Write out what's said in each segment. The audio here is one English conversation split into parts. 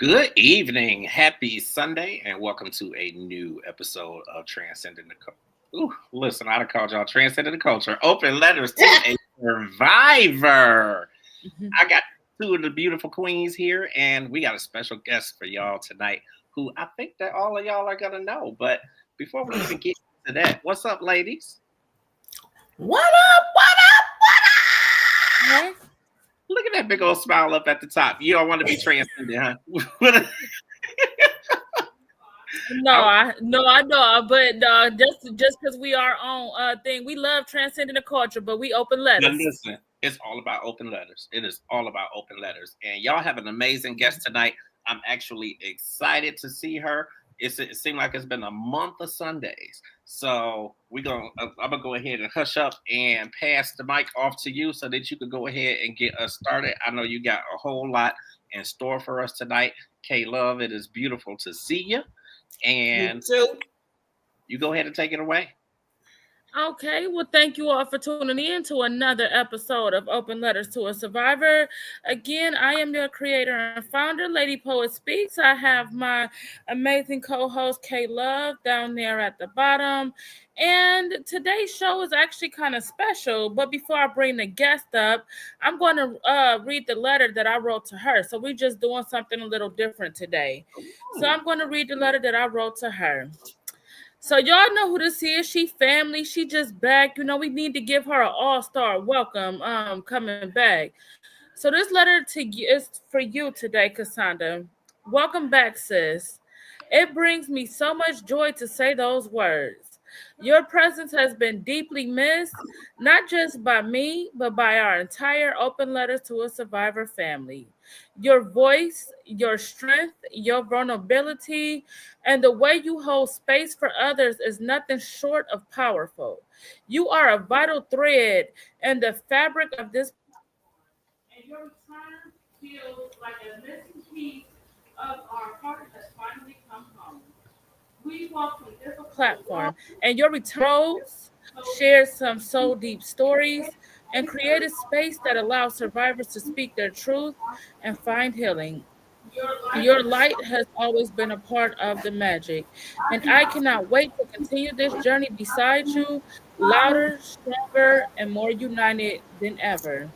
Good evening. Happy Sunday, and welcome to a new episode of Transcending the Culture. Ooh, listen, I done called y'all Transcending the Culture. Open letters to a survivor. I got two of the beautiful queens here, and we got a special guest for y'all tonight who I think that all of y'all are going to know. But before we even get to that, what's up, ladies? What up? Huh? Look at that big old smile up at the top. You don't want to be transcended, huh? I know, but just because we are on thing, we love transcending the culture, but we open Now letters. listen, it's all about open letters. It is all about open letters. And y'all have an amazing guest tonight. I'm actually excited to see her. It seemed like it's been a month of Sundays. So I'm gonna go ahead and hush up and pass the mic off to you so that you can go ahead and get us started. I know you got a whole lot in store for us tonight. K Love, it is beautiful to see you. And you go ahead and take it away. Okay, well, thank you all for tuning in to another episode of Open Letters to a Survivor. Again, I am your creator and founder, Lady Poet Speaks. I have my amazing co-host, K Love, down there at the bottom. And today's show is actually kind of special. But before I bring the guest up, I'm going to read the letter that I wrote to her. So we're just doing something a little different today. So I'm going to read the letter that I wrote to her. So y'all know who this is. She family. She just back. We need to give her an all-star welcome coming back. So this letter to you is for you today, Kissonda. Welcome back, sis. It brings me so much joy to say those words. Your presence has been deeply missed, not just by me, but by our entire Open Letters to a Survivor family. Your voice, your strength, your vulnerability, and the way you hold space for others is nothing short of powerful. You are a vital thread in the fabric of this and your return feels like a missing piece of our heart has finally come home. We walked a different platform, and your return shared some soul deep stories and created space that allows survivors to speak their truth and find healing. Your light has always been a part of the magic, and I cannot wait to continue this journey beside you, louder, stronger, and more united than ever.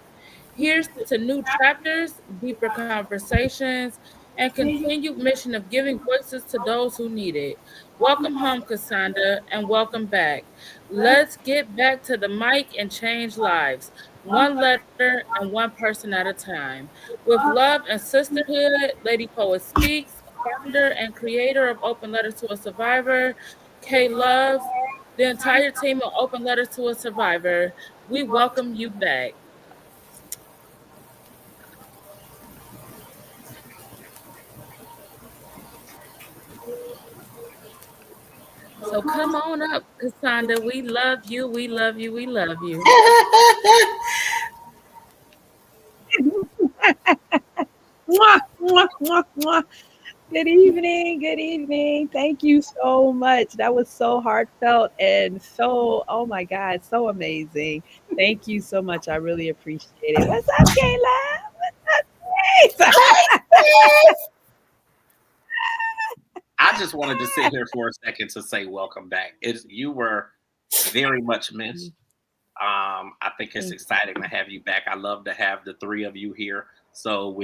Here's to new chapters, deeper conversations, and continued mission of giving voices to those who need it. Welcome home, Kissonda, and welcome back. Let's get back to the mic and change lives, one letter and one person at a time. With love and sisterhood, Lady Poet Speaks, founder and creator of Open Letters to a Survivor, K Love, the entire team of Open Letters to a Survivor, we welcome you back. So come on up, Kissonda. We love you. We love you. We love you. Mwah, mwah, mwah, mwah. Good evening. Good evening. Thank you so much. That was so heartfelt and so, oh my God, so amazing. Thank you so much. I really appreciate it. What's up, Kayla? What's up, Grace? I just wanted to sit here for a second to say welcome back. You were very much missed. I think it's exciting to have you back. I love to have the three of you here. So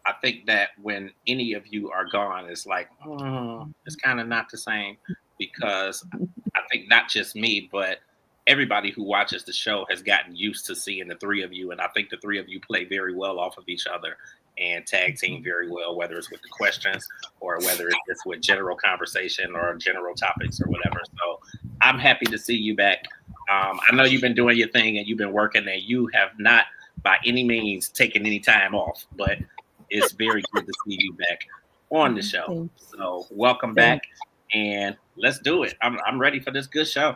I think that when any of you are gone, it's like it's kind of not the same because I think not just me, but everybody who watches the show has gotten used to seeing the three of you, and I think the three of you play very well off of each other and tag team very well, whether it's with the questions or whether it's just with general conversation or general topics or whatever. So I'm happy to see you back. I know you've been doing your thing and you've been working, and you have not by any means taken any time off, but it's very good to see you back on the show. So welcome back, and let's do it. I'm ready for this good show.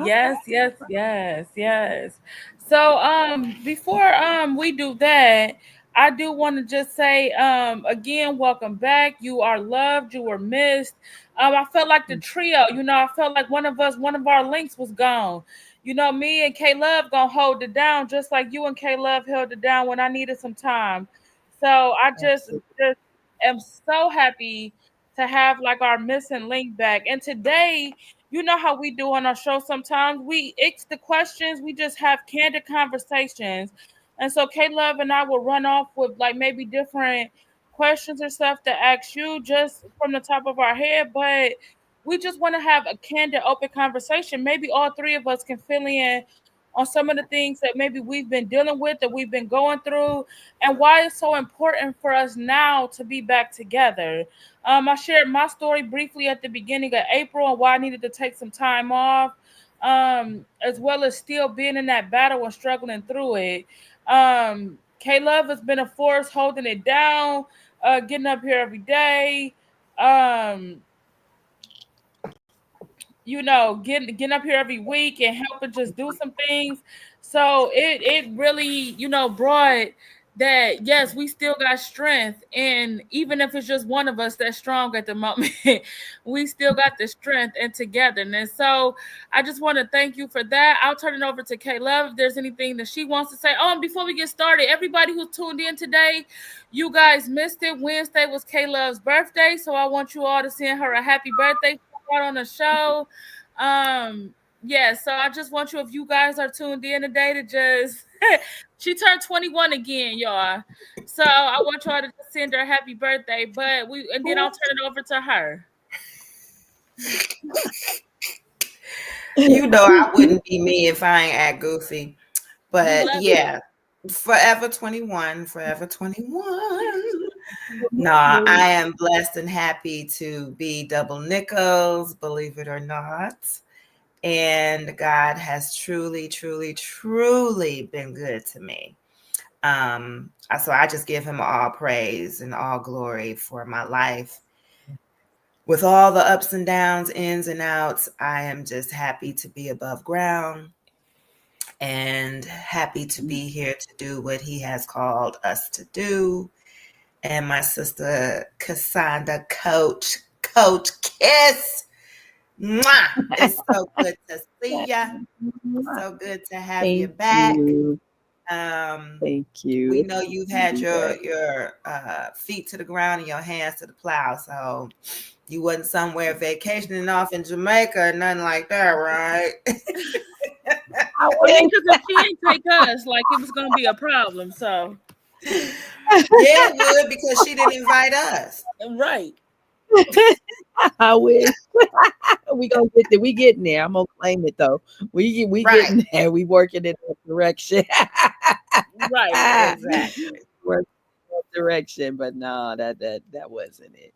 Yes, yes, yes, yes. So before we do that, I do want to just say again, welcome back. You are loved, you were missed. I felt like the trio, I felt like one of our links was gone. Me and K Love gonna hold it down just like you and K Love held it down when I needed some time. So I just am so happy to have like our missing link back. And today, you know how we do on our show sometimes, we it's the questions, we just have candid conversations. And so K Love and I will run off with like maybe different questions or stuff to ask you just from the top of our head, but we just want to have a candid, open conversation. Maybe all three of us can fill in on some of the things that maybe we've been dealing with, that we've been going through, and why it's so important for us now to be back together. I shared my story briefly at the beginning of April and why I needed to take some time off, as well as still being in that battle and struggling through it. K Love has been a force holding it down, getting up here every day. Um, getting up here every week and helping just do some things. So it really, brought that yes, we still got strength. And even if it's just one of us that's strong at the moment, we still got the strength and togetherness. So I just want to thank you for that. I'll turn it over to K Love if there's anything that she wants to say. Oh, and before we get started, everybody who tuned in today, you guys missed it. Wednesday was K Love's birthday. So I want you all to send her a happy birthday on the show. Yeah, so I just want you, if you guys are tuned in today, to just she turned 21 again, y'all. So I want y'all to just send her a happy birthday, and then I'll turn it over to her. You know I wouldn't be me if I ain't act goofy. But yeah, forever 21, forever 21. Nah, I am blessed and happy to be double nickels, believe it or not. And God has truly, truly, truly been good to me. So I just give him all praise and all glory for my life. With all the ups and downs, ins and outs, I am just happy to be above ground and happy to be here to do what he has called us to do. And my sister Kissonda, Coach Kiss. Mwah! It's so good to see you. So good to have you back. Thank you. We know you've had your feet to the ground and your hands to the plow. So you wasn't somewhere vacationing off in Jamaica or nothing like that, right? I mean, because if she didn't take us, like it was gonna be a problem. So yeah, it would, because she didn't invite us. Right. I wish. We gonna get there. We getting there. I'm gonna claim it though. We right. Getting there. We working in that direction. Right. Exactly. Working in that direction, but no, that wasn't it.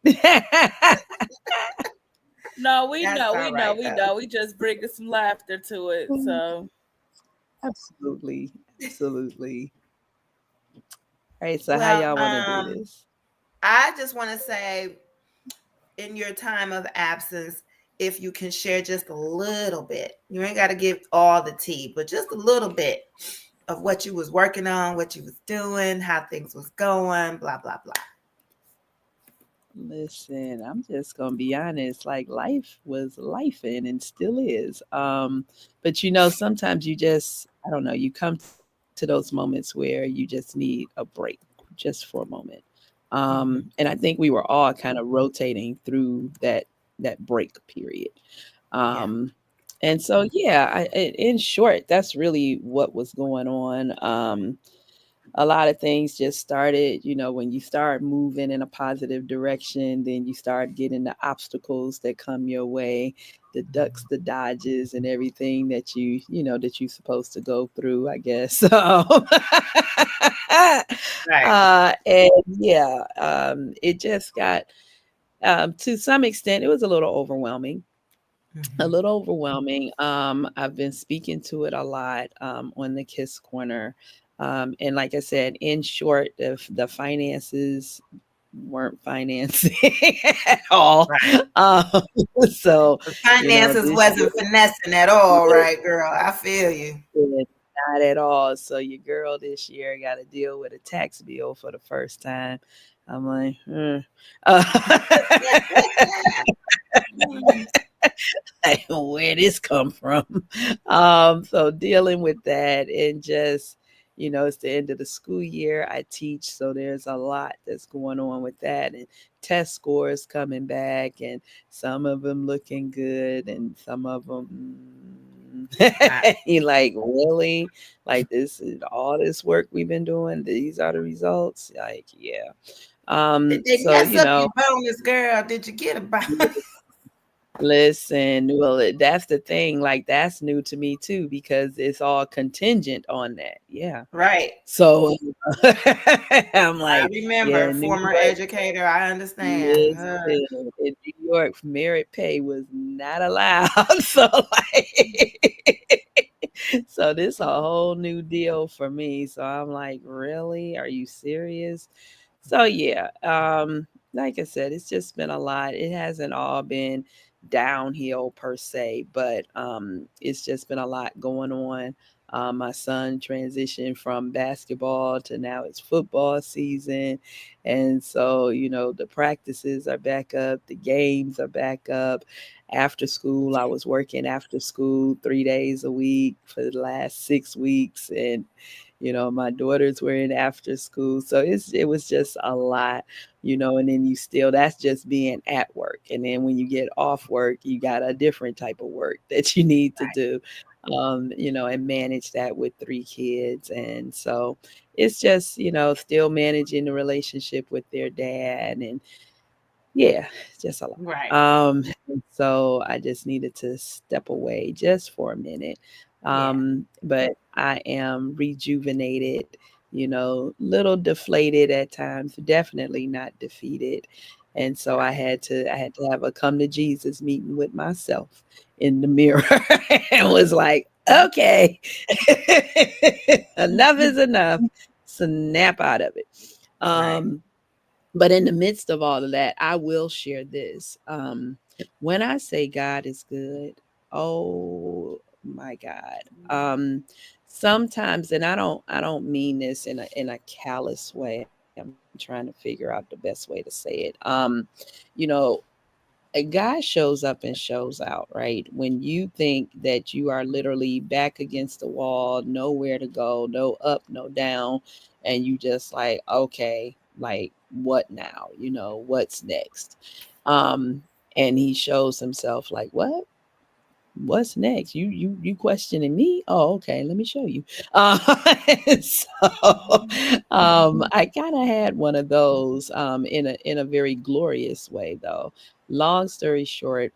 No, we know. We just bringing some laughter to it. So absolutely. All right, so how y'all want to do this? I just want to say, in your time of absence, if you can share just a little bit, you ain't got to give all the tea, but just a little bit of what you was working on, what you was doing, how things was going, blah, blah, blah. Listen, I'm just gonna be honest. Like life was lifing and still is. But sometimes you just, I don't know, you come to those moments where you just need a break, just for a moment. And I think we were all kind of rotating through that break period. And so, in short, that's really what was going on. A lot of things just started, when you start moving in a positive direction, then you start getting the obstacles that come your way, the ducks, the dodges, and everything that that you're supposed to go through, I guess. Right. It just got, to some extent, it was a little overwhelming. I've been speaking to it a lot on the Kiss Corner. And like I said, in short, if the finances weren't financing at all. Right. So the finances wasn't finessing at all, right, girl? I feel you. Not at all. So your girl this year got to deal with a tax bill for the first time. I'm like, where this come from? So dealing with that and just, It's the end of the school year. I teach, so there's a lot that's going on with that, and test scores coming back, and some of them looking good, and some of them, I, you like, really, like, this is all this work we've been doing. These are the results. Like, yeah. did they So mess up your bonus, girl? Did you get a bonus? listen, well, that's the thing. Like, that's new to me too, because it's all contingent on that. Yeah. Right. So I'm I like, remember, yeah, New former York, educator. I understand. listen, in New York, merit pay was not allowed. So like, so this a whole new deal for me. So I'm like, really? Are you serious? So yeah, like I said, it's just been a lot. It hasn't all been downhill per se, but it's just been a lot going on. My son transitioned from basketball to now it's football season. And so, the practices are back up, the games are back up. After school, I was working after school 3 days a week for the last 6 weeks. And my daughters were in after school. So it was just a lot, and then that's just being at work. And then when you get off work, you got a different type of work that you need to do. And manage that with 3 kids. And so it's just, still managing the relationship with their dad, and yeah, just a lot. right. So I just needed to step away just for a minute. Yeah. But I am rejuvenated, little deflated at times, definitely not defeated. And so Right. I had to have a come to Jesus meeting with myself in the mirror and was like, okay, enough is enough. Snap out of it. Right. But in the midst of all of that, I will share this. When I say God is good, oh my God. Sometimes, and I don't mean this in a callous way. I'm trying to figure out the best way to say it. You know, a guy shows up and shows out, right? When you think that you are literally back against the wall, nowhere to go, no up, no down, and you just like, okay, like what now? What's next? Um, and he shows himself like, what? What's next? You questioning me? Oh, okay. Let me show you. Uh, so I kind of had one of those in a very glorious way, though. Long story short,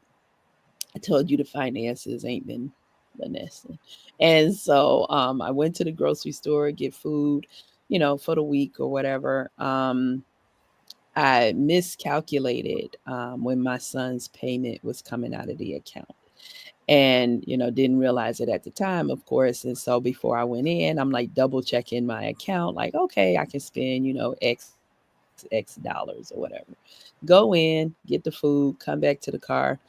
I told you the finances ain't been Vanessa, and so I went to the grocery store get food, for the week or whatever. I miscalculated when my son's payment was coming out of the account, and didn't realize it at the time, of course. And so before I went in, I'm like double checking my account, like, okay, I can spend x dollars or whatever. Go in, get the food, come back to the car,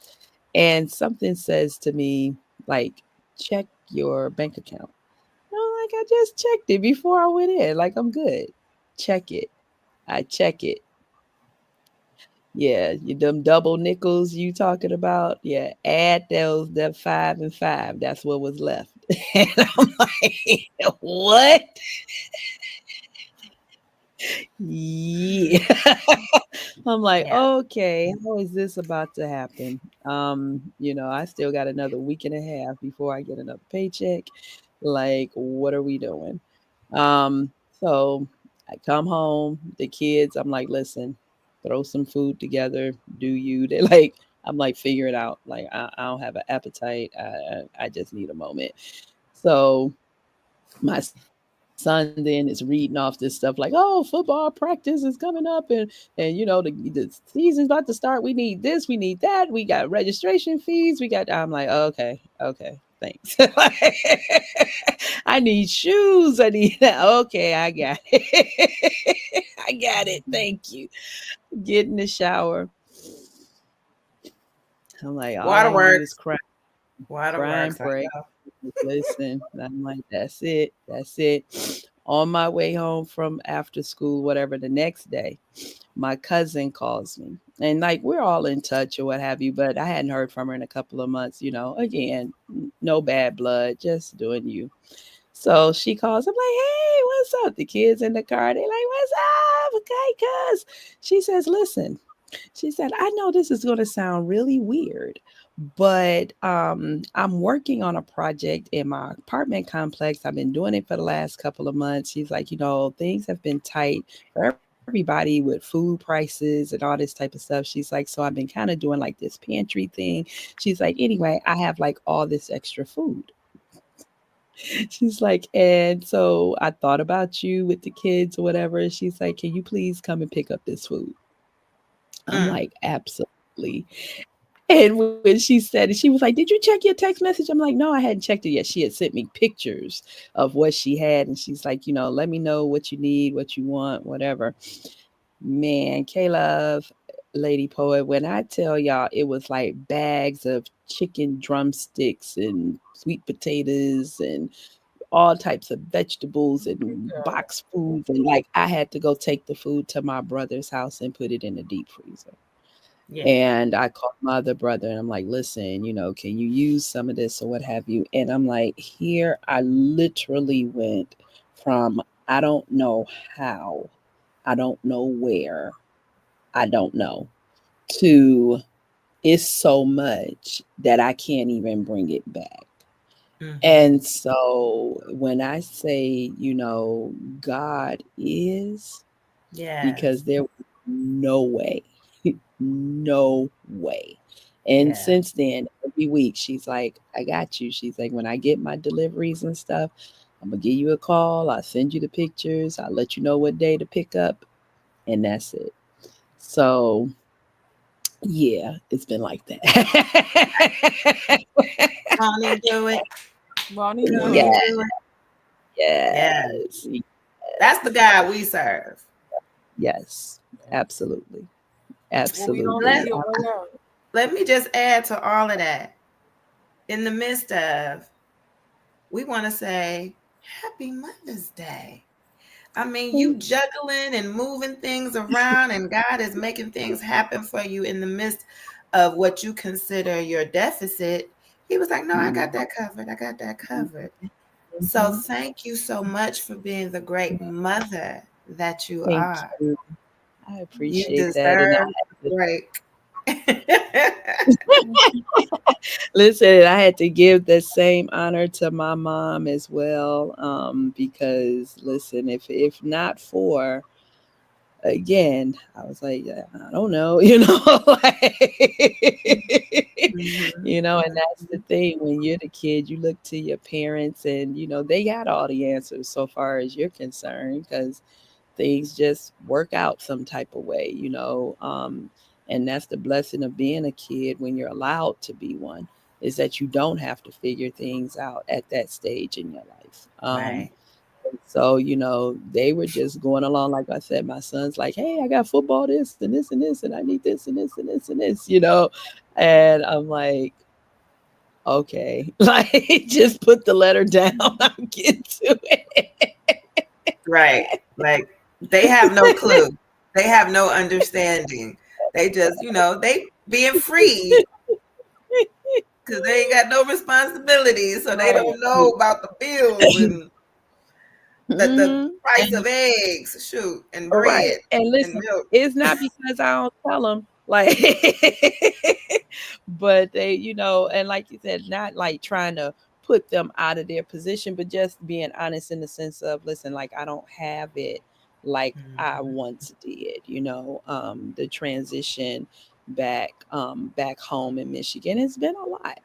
and something says to me, like, check your bank account. Like, I just checked it before I went in, like, I'm good. Check it. I check it. Yeah, you them double nickels you talking about. Yeah, add those that 5 and 5. That's what was left. And I'm like, what? Yeah. I'm like, Yeah. okay, how is this about to happen? I still got another week and a half before I get another paycheck. Like, what are we doing? So I come home, the kids, I'm like, listen, throw some food together, do you? They're like, I'm like, figure it out. Like, I don't have an appetite. I just need a moment. So my son then is reading off this stuff like, oh, football practice is coming up, and the season's about to start. We need this, we need that, we got registration fees, we got. I'm like, okay, okay, thanks. I need shoes. I need that. Okay, I got it. I got it. Thank you. Get in the shower. I'm like, all I do is Waterworks. cry. Crying Waterworks. I break. know. Listen, I'm like, that's it. That's it. On my way home from after school, whatever, the next day, my cousin calls me. And like, we're all in touch or what have you, but I hadn't heard from her in a couple of months. Again, no bad blood, just doing you. So she calls. I'm like, hey, what's up? The kids in the car. They like, what's up? Okay, cuz. She says, listen. She said, I know this is going to sound really weird, but I'm working on a project in my apartment complex. I've been doing it for the last couple of months. She's like, things have been tight for everybody with food prices and all this type of stuff. She's like, so I've been kind of doing like this pantry thing. She's like, anyway, I have like all this extra food. She's like, and so I thought about you with the kids or whatever. She's like, can you please come and pick up this food? I'm Mm. like, absolutely. And when she said it, she was like, did you check your text message? I'm like, no, I hadn't checked it yet. She had sent me pictures of what she had. And she's like, let me know what you need, what you want, whatever. Man, Caleb, Lady Poet, when I tell y'all, it was like bags of chicken drumsticks and sweet potatoes and all types of vegetables and box foods. And like, I had to go take the food to my brother's house and put it in the deep freezer. Yeah. And I called my other brother and I'm like, listen, can you use some of this or what have you? And I'm like, here, I literally went from I don't know how, I don't know where, I don't know, to it's so much that I can't even bring it back. Mm-hmm. And so when I say, God is, because Yes. there was no way, no way. And Yeah. since then, every week, she's like, I got you. She's like, when I get my deliveries and stuff, I'm going to give you a call. I'll send you the pictures. I'll let you know what day to pick up. And that's it. So, yeah, it's been like that. Won't he do it? Won't he Won't do he it? do it? Yeah. Yes. That's the God we serve. Yes. Absolutely. Well, we don't Absolutely. Let, see it. Well, let me just add to all of that. In the midst of, we want to say, Happy Mother's Day. I mean, you juggling and moving things around, and God is making things happen for you in the midst of what you consider your deficit. He was like, no, I got that covered. I got that covered. So thank you so much for being the great mother that you Thank are. you. I You appreciate that. And deserve a break. listen, I had to give the same honor to my mom as well. Because listen, if not for again, I was like, yeah, I don't know, Mhm. and that's the thing. When you're the kid, you look to your parents, and they got all the answers so far as you're concerned, because things just work out some type of way, and that's the blessing of being a kid when you're allowed to be one, is that you don't have to figure things out at that stage in your life. Right. So, they were just going along. Like I said, my son's like, hey, I got football, this and this and this, and I need this and this and this and this. And I'm like, okay, like just put the letter down. I'll get to it. Right. Like they have no clue. They have no understanding. They just, they being free because they ain't got no responsibilities. So they right. don't know about the bills and the Mhm. price of eggs, shoot, and All right. bread And and listen, milk. it's not because I don't tell them, like, but they, and like you said, not like trying to put them out of their position, but just being honest in the sense of, listen, like, I don't have it like I Mhm. once did, the transition back home in Michigan. It's been a lot.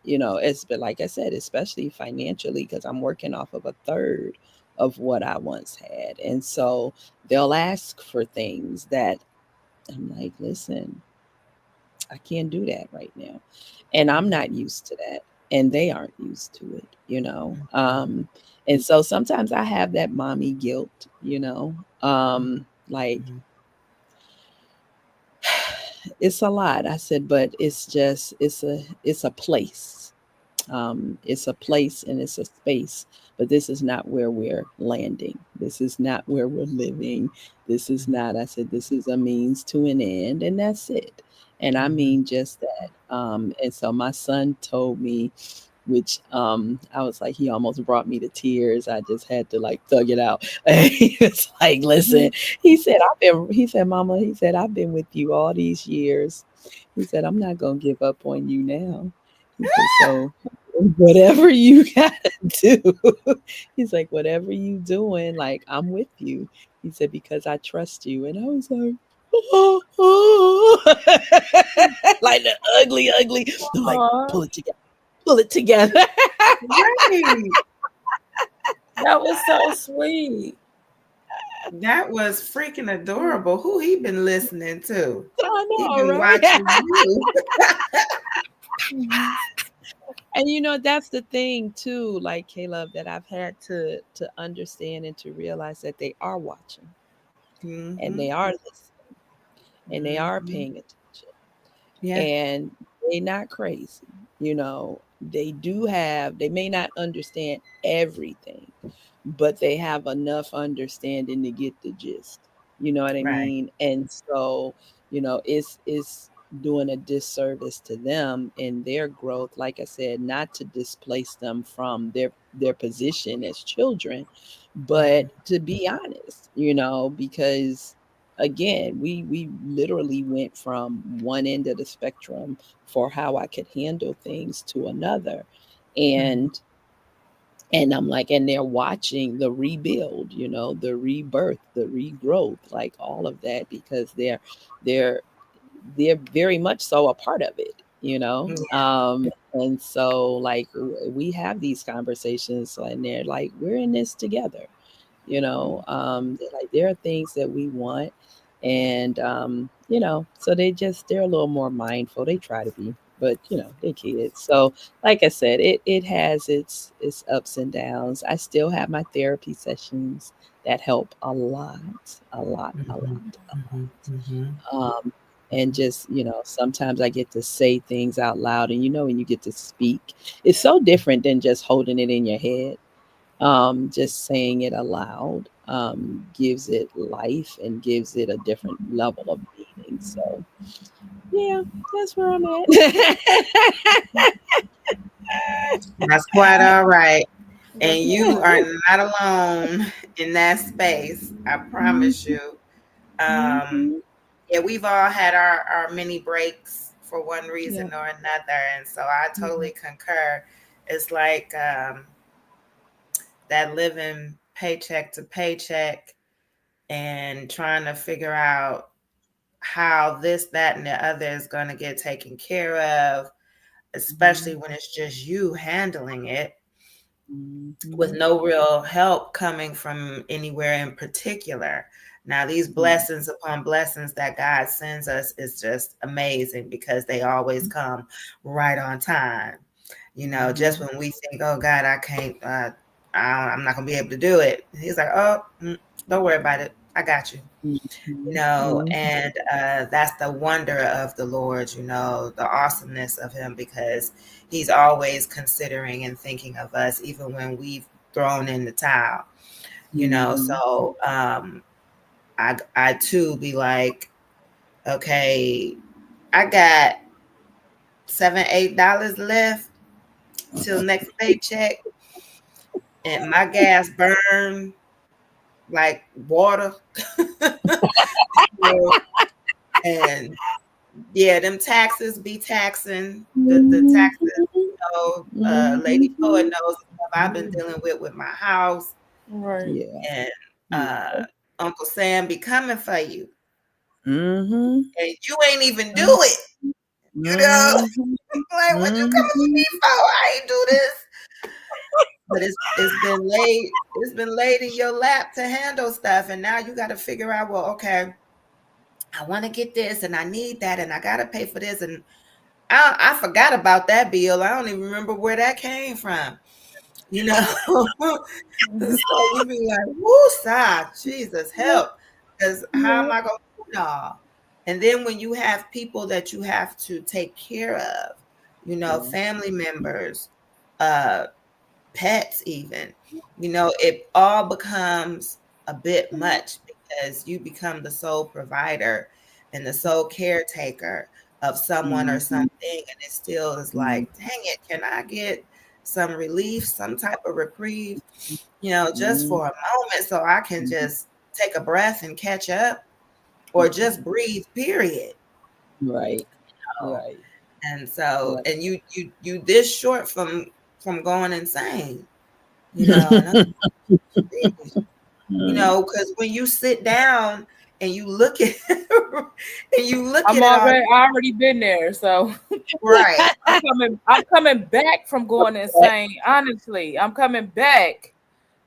It's been, like I said, especially financially, because I'm working off of a third of what I once had. And so they'll ask for things that I'm like, listen, I can't do that right now. And I'm not used to that. And they aren't used to it. Mhm. And so sometimes I have that mommy guilt. Like, Mhm. it's a lot. I said, but it's a place. It's a place and it's a space, but this is not where we're landing. This is not where we're living. This is not, I said, this is a means to an end, and that's it. And I Mhm. mean just that. And so my son told me, which I was like, he almost brought me to tears. I just had to like thug it out. He was like, listen, he said, Mama, he said, I've been with you all these years. He said, I'm not gonna give up on you now. He said, so whatever you gotta do. He's like, whatever you doing, like I'm with you. He said, because I trust you. And I was like, oh, oh. Like the ugly. I'm like, Aw, pull it together. Pull it together. Right. that was so sweet. That was freaking adorable. Who he been listening to? I He know, been right? watching you. Mhm. And that's the thing too, like Caleb, that I've had to understand and to realize that they are watching and Mm-hmm. they are listening and they are Mm-hmm. paying attention. Yeah. And they not crazy. They may not understand everything, but they have enough understanding to get the gist. You know what I Right. mean? And so, it's doing a disservice to them in their growth, like I said, not to displace them from their position as children, but to be honest, because again, we literally went from one end of the spectrum for how I could handle things to another. Mm-hmm. And I'm like, and they're watching the rebuild, the rebirth, the regrowth, like all of that, because they're they're very much so a part of it, Yeah. and so like we have these conversations and they're like, we're in this together. They're like, there are things that we want, and so they're a little more mindful. They try to be, but they're kids. So like I said, it has its ups and downs. I still have my therapy sessions that help a lot, a lot, a Mm-hmm. lot, a Mm-hmm. Mm-hmm. and just sometimes I get to say things out loud, and when you get to speak, it's so different than just holding it in your head. Just saying it aloud gives it life and gives it a different level of meaning. So yeah, that's where I'm at. That's quite all right. And That's you right. are not alone in that space. I promise you. Um, Mhm. yeah, we've all had our mini breaks for one Yeah. reason or another. And so I Mhm. totally concur. It's like that living paycheck to paycheck and trying to figure out how this, that, and the other is going to get taken care of, especially Mhm. when it's just you handling it with Mhm. no real help coming from anywhere in particular. Now, these Mhm. blessings upon blessings that God sends us is just amazing because they always come right on time. Just Mhm. when we think, oh God, I can't, I'm not going to be able to do it. He's like, oh, don't worry about it. I got you. Mhm. Mhm. And that's the wonder of the Lord, the awesomeness of him, because he's always considering and thinking of us, even when we've thrown in the towel, Mhm. so I too be like, okay, I got $7-8 left till next paycheck, and my gas burn like water. And yeah, them taxes be taxing. The Mhm. taxes, Lady Poet Mhm. knows the stuff I've been dealing with my house, Right. Yeah. and Yeah. Uncle Sam be coming for you, Mhm. and you ain't even do it. You know, Mhm. like what you coming for me Mhm. for? I ain't do this. But it's been laid in your lap to handle stuff, and now you got to figure out, well, okay, I want to get this, and I need that, and I got to pay for this, and I forgot about that bill. I don't even remember where that came from. You know, Mhm. so you be like, "Woo, Jesus, help!" Because how Yeah. am I going to do it all? And then when you have people that you have to take care of, Yeah. family members, uh, pets, even, it all becomes a bit much because you become the sole provider and the sole caretaker of someone or Mhm. something. And it still is like, dang it, can I get some relief, some type of reprieve, just for a moment, so I can just take a breath and catch up, or just breathe, period. Right. know? Right. And so, Right. and you this short from going insane, and because when you sit down and you look at all I already been there, so right. I'm coming back from going insane. Honestly, I'm coming back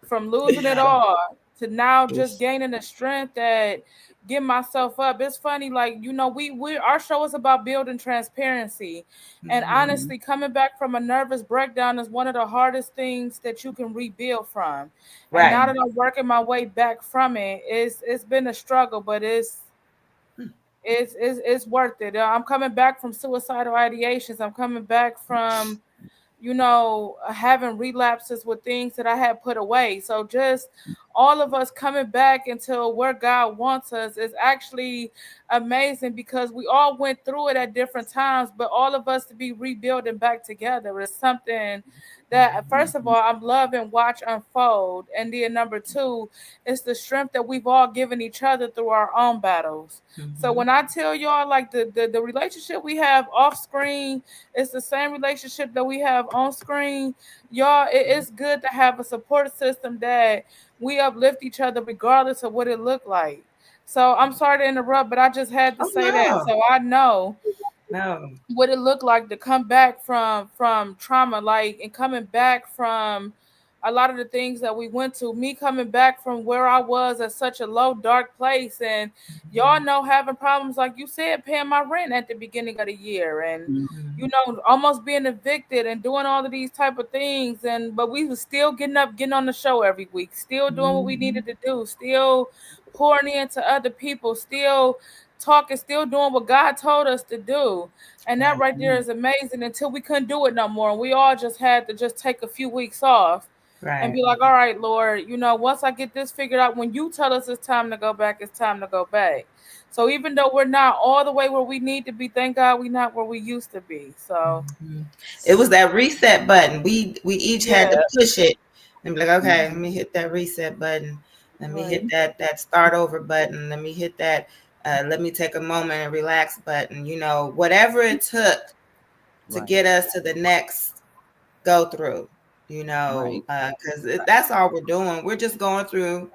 from losing it all to now just gaining the strength that get myself up. It's funny, like, we our show is about building transparency. And honestly, coming back from a nervous breakdown is one of the hardest things that you can rebuild from. And now Right. that I'm working my way back from it, it's been a struggle, but it's worth it. I'm coming back from suicidal ideations. I'm coming back from having relapses with things that I had put away. So just all of us coming back into where God wants us is actually amazing, because we all went through it at different times, but all of us to be rebuilding back together is something that, first of all, I'm loving watch unfold. And then number two, it's the strength that we've all given each other through our own battles. So when I tell y'all, like, the relationship we have off screen, it's the same relationship that we have on screen. Y'all, it's good to have a support system that we uplift each other regardless of what it looked like. So I'm sorry to interrupt, but I just had to Oh say that. no. So I know No. what it looked like to come back from trauma, like, and coming back from a lot of the things that we went to. Me coming back from where I was at such a low, dark place, and y'all know, having problems, like you said, paying my rent at the beginning of the year, and almost being evicted and doing all of these type of things. And but we was still getting up, getting on the show every week, still doing what we needed to do, still pouring into other people, still talking, still doing what God told us to do. And that right there is amazing, until we couldn't do it no more. And we all just had to just take a few weeks off and Right. be like, all right, Lord, once I get this figured out, when you tell us it's time to go back, it's time to go back. So even though we're not all the way where we need to be, thank God we're not where we used to be. So It was that reset button. We each had yeah, to push it and be like, okay, let me hit that reset button. Let me hit right, that start over button. Let me hit that let me take a moment and relax button. Whatever it took to get us to the next go through, because that's all we're doing. We're just going through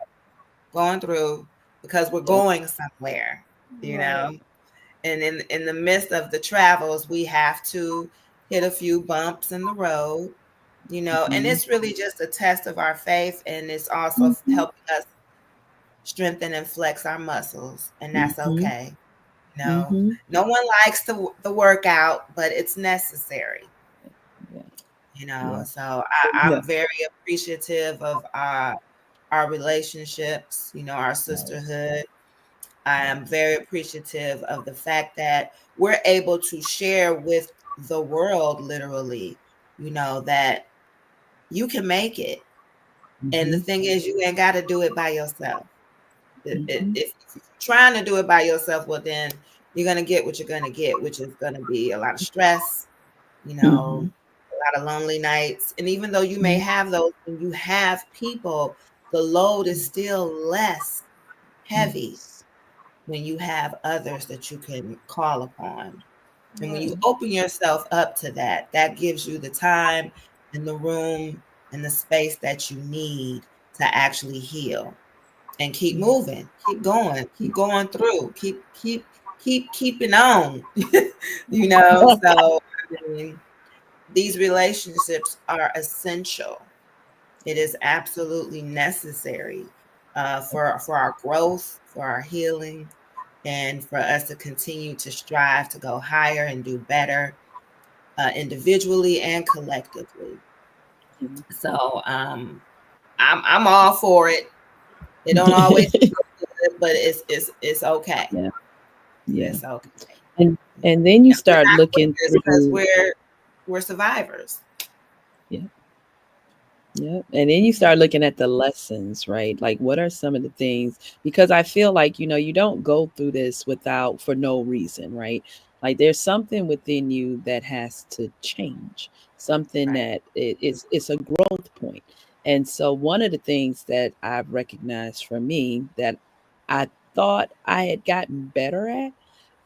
because we're going somewhere, you know. right, And in the midst of the travels, we have to hit a few bumps in the road, and it's really just a test of our faith, and it's also helping us strengthen and flex our muscles, and that's okay. No one likes the workout, but it's necessary. So I'm very appreciative of our relationships, our sisterhood. I am very appreciative of the fact that we're able to share with the world, literally, that you can make it. And the thing is, you ain't got to do it by yourself. If you're trying to do it by yourself, well, then you're going to get what you're going to get, which is going to be a lot of stress, a lot of lonely nights. And even though you may have those, when you have people, the load is still less heavy when you have others that you can call upon. And when you open yourself up to that, that gives you the time and the room and the space that you need to actually heal and keep moving, keep going through, keeping on. So I mean, these relationships are essential. It is absolutely necessary for our growth, for our healing, and for us to continue to strive to go higher and do better individually and collectively. So I'm all for it. It don't always feel good, but it's okay. Yeah. It's okay. And then you start looking because through. we're survivors. Yeah. Yeah. And then you start looking at the lessons, right? Like, what are some of the things? Because I feel like, you don't go through this for no reason, right? Like there's something within you that has to change, something Right. that it's a growth point. And so one of the things that I've recognized for me that I thought I had gotten better at,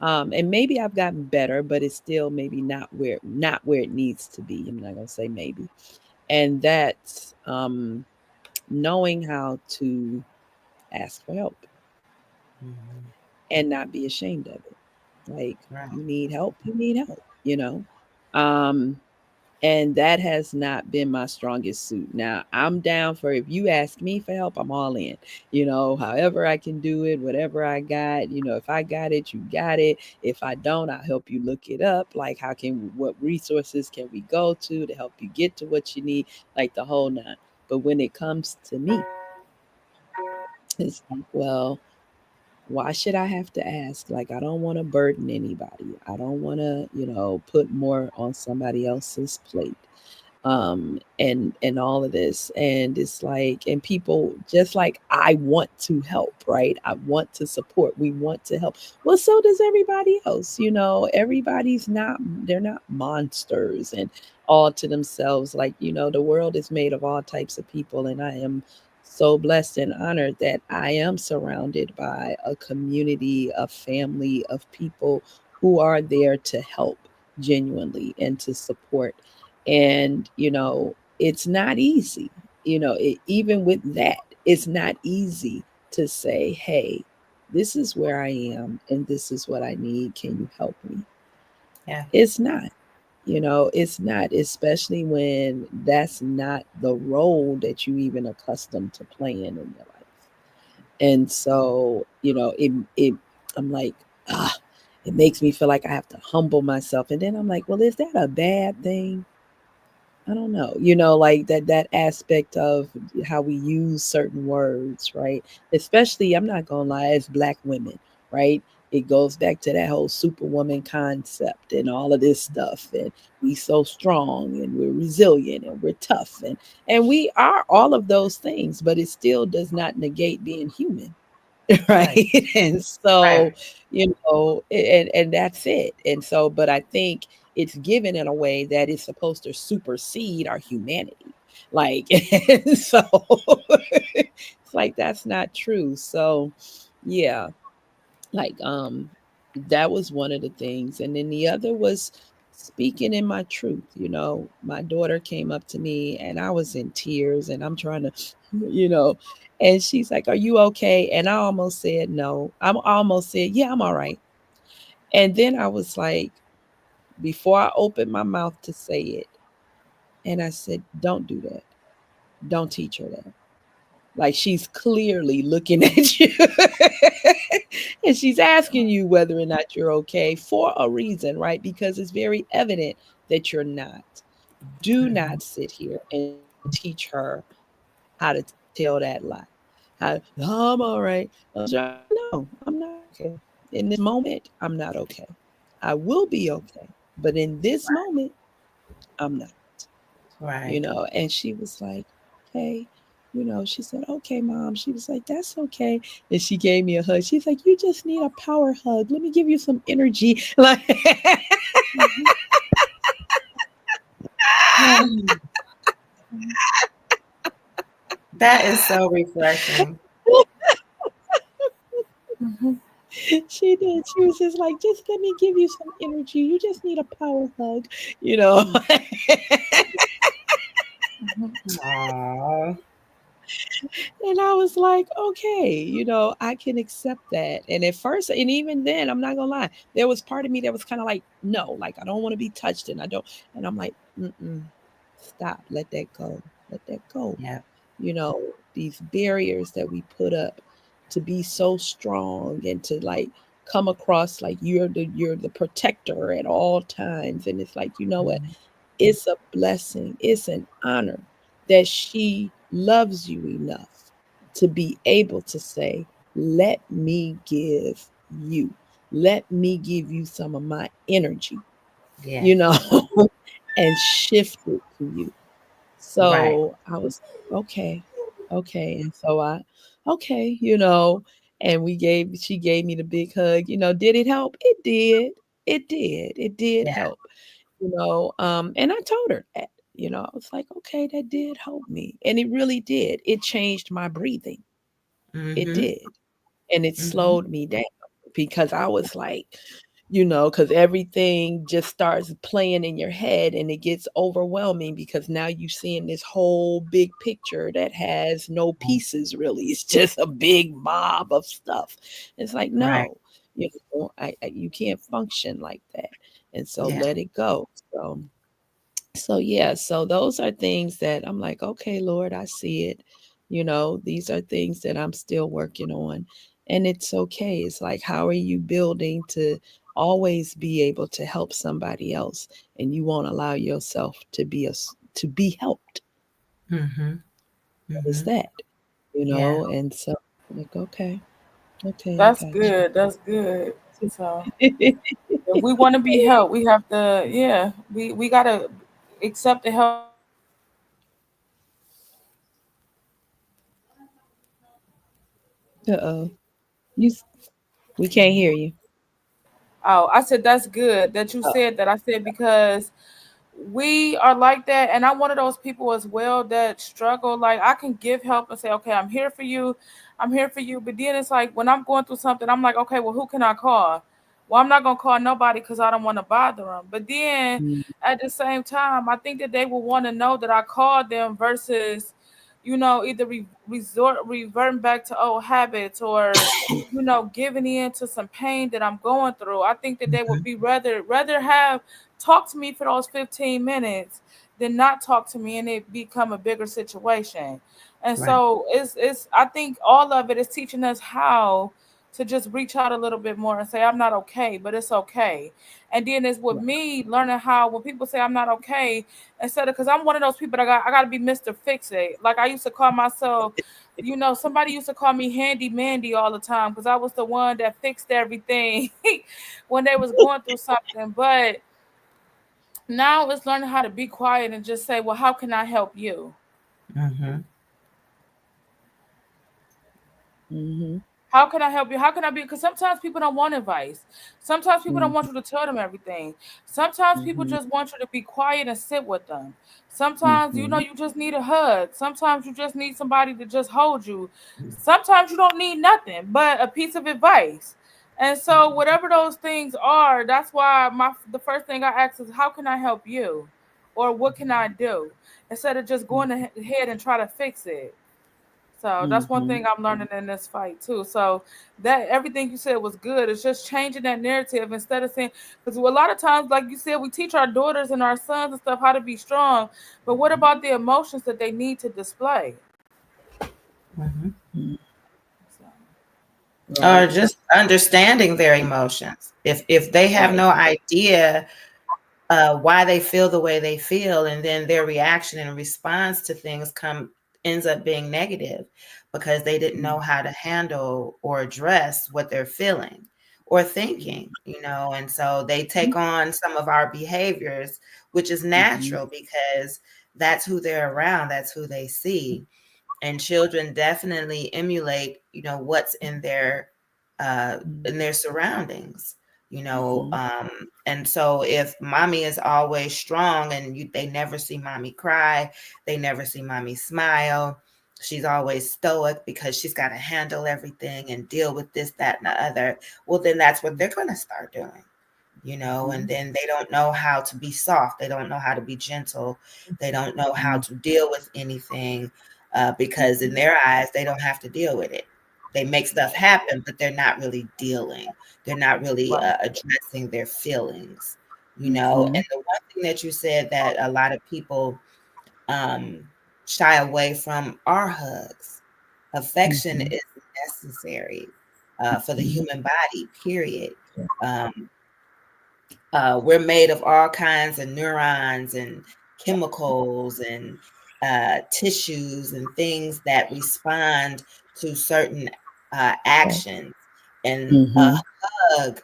and maybe I've gotten better, but it's still maybe not where it needs to be. I'm not gonna say maybe, and that's knowing how to ask for help Mhm. and not be ashamed of it. Like, Right. you need help, you need help, you know? Um, and that has not been my strongest suit. Now, I'm down for if you ask me for help, I'm all in. However I can do it, whatever I got, if I got it, you got it. If I don't, I'll help you look it up. Like, what resources can we go to help you get to what you need, like the whole nine. But when it comes to me, it's like, well, why should I have to ask? Like, I don't want to burden anybody. I don't want to, put more on somebody else's plate. And all of this. And it's like, and people, just like I want to help, right? I want to support. We want to help. Well, so does everybody else. Everybody's not, they're not monsters and all to themselves. Like, the world is made of all types of people. And I am so blessed and honored that I am surrounded by a community, a family of people who are there to help genuinely and to support. And it's not easy. Even with that, it's not easy to say, hey, this is where I am and this is what I need, can you help me? Yeah. It's not. It's not, especially when that's not the role that you even accustomed to playing in your life. And so, it I'm like, ah, it makes me feel like I have to humble myself. And then I'm like, well, is that a bad thing? I don't know, like that aspect of how we use certain words, right? Especially, I'm not gonna lie, as Black women, right? It goes back to that whole superwoman concept and all of this stuff. And we so strong and we're resilient and we're tough and we are all of those things, but it still does not negate being human. Right. Right. And Right. so, and that's it. And so, but I think it's given in a way that is supposed to supersede our humanity. Like, and so it's like that's not true. So, yeah, like that was one of the things. And then the other was speaking in my truth. My daughter came up to me and I was in tears and I'm trying to, you know, and she's like, "Are you okay?" And I almost said no. I almost said, "Yeah, I'm all right." And then I was like, before I opened my mouth to say it, and I said, "Don't do that. Don't teach her that." Like, she's clearly looking at you and she's asking you whether or not you're okay for a reason, right? Because it's very evident that you're not. Do Mhm. not sit here and teach her how to tell that lie. No, I'm all right. No, I'm not okay. In this moment, I'm not okay. I will be okay. But in this moment, I'm not. Right. And she was like, okay. She said, okay, mom. She was like, that's okay. And she gave me a hug. She's like, you just need a power hug. Let me give you some energy. Like, Mhm. Mhm. That is so refreshing. Mhm. she did. She was just like, just let me give you some energy. You just need a power hug, you know. Mhm. Aw. And I was like, okay, I can accept that. And at first, and even then, I'm not gonna lie, there was part of me that was kind of like, no, like I don't want to be touched, and I don't. And I'm like, mm-mm, stop, let that go, let that go. Yeah. You know, these barriers that we put up to be so strong and to like come across like you're the protector at all times. And it's like, you know what? Mhm. It's a blessing. It's an honor that she loves you enough to be able to say, let me give you, let me give you some of my energy, Yeah. you know, and shift it to you. Right. So I was okay, okay. And so okay, and she gave me the big hug. Did it help? It did. It did Yeah. help, and I told her that, I was like, okay, that did help me. And it really did. It changed my breathing. It Mm-hmm. did. And it Mm-hmm. slowed me down because I was like, because everything just starts playing in your head and it gets overwhelming because now you're seeing this whole big picture that has no pieces really. It's just a big mob of stuff. It's like, Right. no, you can't function like that. And so Yeah. let it go. So yeah, so those are things that I'm like, okay, Lord, I see it. These are things that I'm still working on. And it's okay. It's like, how are you building to always be able to help somebody else and you won't allow yourself to be helped? Mm-hmm. What is Mm-hmm. that? Yeah. And so I'm like, okay, I That's got good. That's good. So you. if we want to be helped, we have to, yeah, we gotta accept the help that we need. Uh-oh. You s- we can't hear you. Oh, I said that's good that you Oh. said that. I said because we are like that, and I'm one of those people as well that struggle. Like I can give help and say, okay, I'm here for you, I'm here for you. But then it's like when I'm going through something, I'm like, okay, well, who can I call? Well, I'm not gonna call nobody because I don't want to bother them. But then Mm, at the same time, I think that they will want to know that I called them versus, either reverting back to old habits or giving in to some pain that I'm going through. I think that they would Mm-hmm. be rather have talk to me for those 15 minutes than not talk to me and it become a bigger situation. And Right. so it's I think all of it is teaching us how to just reach out a little bit more and say I'm not okay, but it's okay. And then it's with me learning how when people say I'm not okay, instead of because I'm one of those people that I gotta be Mr. Fix It. Like I used to call myself, somebody used to call me Handy Mandy all the time because I was the one that fixed everything when they was going through something. But now it's learning how to be quiet and just say, well, how can I help you? Mm-hmm. mhm, How can I help you? How can I be? Because sometimes people don't want advice. Sometimes people don't mhm, want you to tell them everything. Sometimes people mhm, just want you to be quiet and sit with them. Sometimes, mhm, you just need a hug. Sometimes you just need somebody to just hold you. Sometimes you don't need nothing but a piece of advice. And so, whatever those things are, that's why the first thing I ask is, how can I help you? Or what can I do? Instead of just going ahead and try to fix it. So that's one mhm, thing I'm learning in this fight too. So that everything you said was good. It's just changing that narrative instead of saying because a lot of times, like you said, we teach our daughters and our sons and stuff how to be strong. But what about the emotions that they need to display? Mm-hmm. mhm. So, Or Right. just understanding their emotions. If they have right. no idea why they feel the way they feel, and then their reaction and response to things ends up being negative because they didn't Mm, know how to handle or address what they're feeling or mm, thinking, and so they mhm, take on some of our behaviors, which is mhm, natural because that's who they're around, that's who they see. And children definitely emulate what's in their surroundings, mhm, and so if mommy is always strong and they never see mommy cry, they never see mommy smile, she's always stoic because she's got to handle everything and deal with this, that, and the other, well, then that's what they're going to start doing, and mhm, then they don't know how to be soft. They don't know how to be gentle. They don't know how mhm, to deal with anything because in their eyes, they don't have to deal with it. They make stuff happen, but they're not really dealing. They're not really Right. addressing their feelings, mhm, And the one thing that you said that a lot of people um, shy away from are hugs. Affection mhm, is necessary for the mhm. human body, period. Um, we're made of all kinds of neurons and chemicals and tissues and things that respond to certain actions. And a Mhm, hug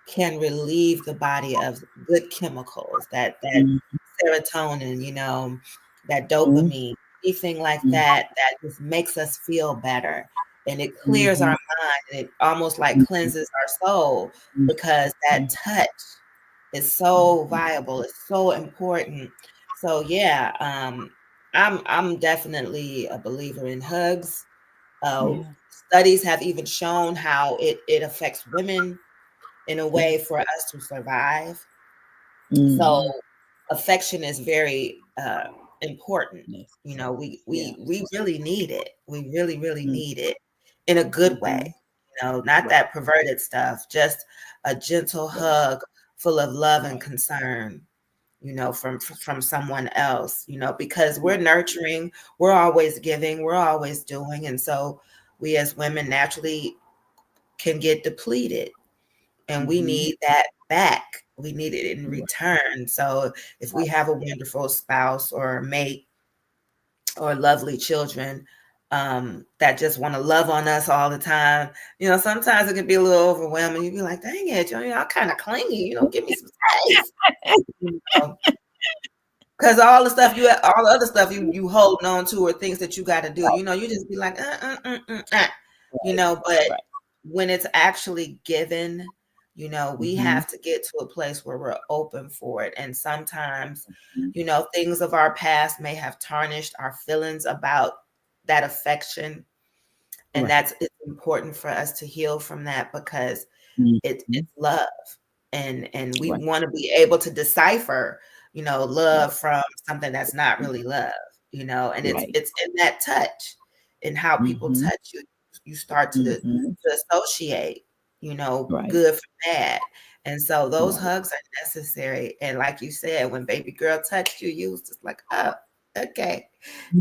can relieve the body of good chemicals, that mhm, serotonin, that mhm, dopamine, anything like mhm, that, that just makes us feel better. and it clears our mind, and it almost like cleanses our soul, because that touch is so viable. It's so important. So yeah, I'm definitely a believer in hugs. Uh, Yeah. Studies have even shown how it affects women in a way for us to survive. So Mhm. affection is very important. Yes. You know, we Yeah. we we really need it. We really, really Mm, need it in a good way. mhm. You know, not Right. that perverted stuff, just a gentle Right. hug full of love and Right. concern, you know, from someone else, you know, because we're Right. nurturing, we're always giving, we're always doing. And so we as women naturally can get depleted, and we Mhm. need that back. We need it in Right. return. So if we have a wonderful spouse or mate or lovely children, that just want to love on us all the time, you know, sometimes it can be a little overwhelming. You'd be like, dang it, you know, I'm kind of clingy, you know, give me some space. You know, because all the other stuff you holding on to, or things that you got to do, you know, you just be like, you Right. know. But Right. when it's actually given, you know, we Mhm. have to get to a place where we're open for it. And sometimes, Mhm. you know, things of our past may have tarnished our feelings about that affection, and Right. it's important for us to heal from that, because Mhm. it's love, and we Right. want to be able to decipher, you know, Right. love from something that's not really love, you know. And Right. it's in that touch, in how people Mhm. touch you. You start Mhm. to associate, you know, Right. good from bad. And so those Right. hugs are necessary. And like you said, when baby girl touched you, you was just like, oh, okay,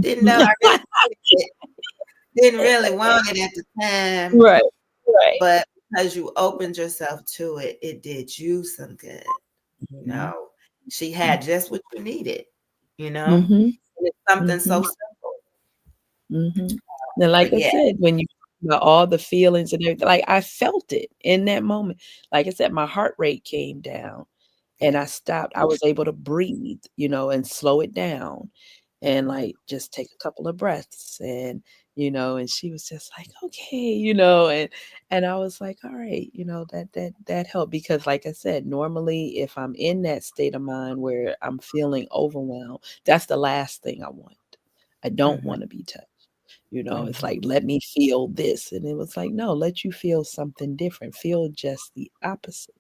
didn't know I really needed it, didn't really want it at the time, Right. Right. but because you opened yourself to it, it did you some good. You Mhm. know, she had just what you needed, you know, and Mhm. it's something so Mhm. simple. Mhm. And like But I yeah. said, when you about all the feelings and everything, like, I felt it in that moment. Like I said, my heart rate came down, and Yeah. I stopped. I was able to breathe, and slow it down, and, Mhm. like, just take a couple of breaths, and she was just like, "Okay," and I was like, "All right," that helped because, like I said, normally, if I'm in that state of mind where I'm feeling overwhelmed, that's the last thing I want. I don't Mhm. wanna be touched. It's Mhm. like, "Let me feel this," and it was like, "No, let you feel something different. Feel just the opposite."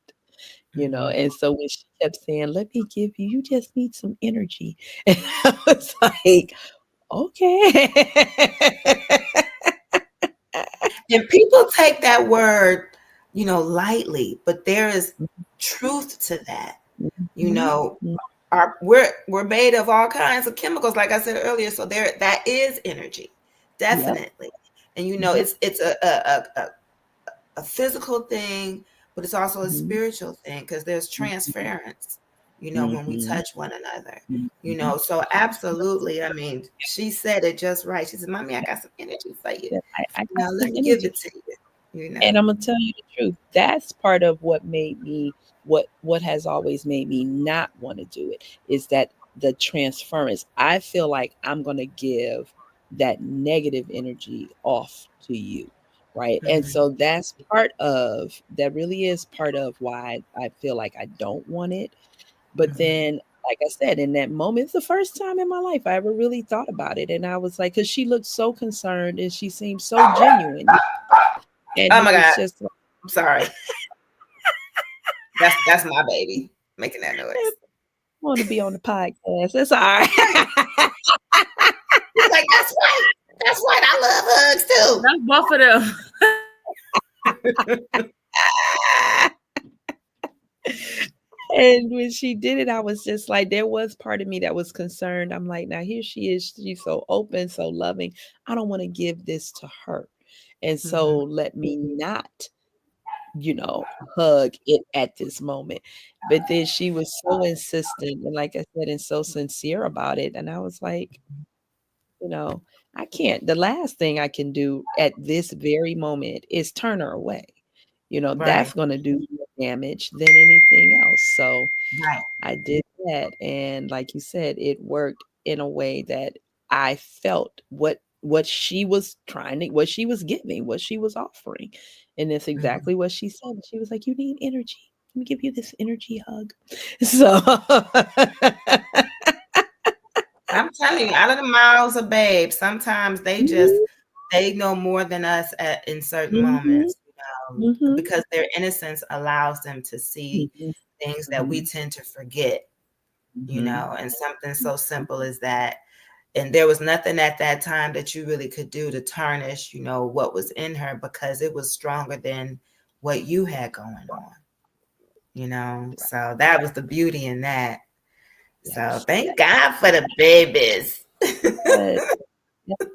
Mhm. And so when she kept saying, "Let me give you just need some energy." And I was like, "Okay." And people take that word, you know, lightly, but there is truth to that. You Mhm, know, mm, we're made of all kinds of chemicals, like I said earlier. So there, that is energy, yep, definitely. And you know, yep, it's a physical thing, but it's also a mhm, spiritual thing, because there's mhm, transference, you know, when we mhm, touch one another, you mhm. know. So absolutely, I mean, she said it just right. She said, "Mommy, I got some energy for you. Yeah, I got Now let some me give energy. it to you." You And know. Imma tell you the truth, that's part of what made me what has always made me not wanna do it, is that the transference. I feel like I'm gonna give that negative energy off to you, right? And Mhm. so that really is part of why I feel like I don't want it, but Mhm. then, like I said, in that moment, it's the first time in my life I ever really thought about it, and I was like, because she looked so concerned and she seemed so genuine, and Oh it my was God, just I'm sorry. That's my baby making that I noise. wanna be on the podcast. It's alright. He's like, "That's right. That's right. I love hugs That's both of them. too." And when she did it, I was just like there was part of me that was concerned. I'm like, "Now here she is, she's so open, so loving. I don't wanna give this to her, and so Mhm. let me not, you know, hug it at this moment." But then she was so insistent and, like I said, and so sincere about it, and I was like, You know, I can't the last thing I can do at this very moment is turn her away. Right. That's gonna do more damage than anything else. So, Right. I did that, and like you said, it worked in a way that I felt what she was what she was giving, what she was offering. And that's exactly what she said. She was like, "You need energy. Let me give you this energy hug." So I'm telling you, out of the mouths of babes, sometimes they know more than us in certain Mhm, moments, mhm, because their innocence allows them to see mhm, things that we tend to forget, mhm. and something so simple as that. And there was nothing at that time that you really could do to tarnish, what was in her, because it was stronger than what you had going on. So that was the beauty in that. So Yes. thank God for the babies. Yes.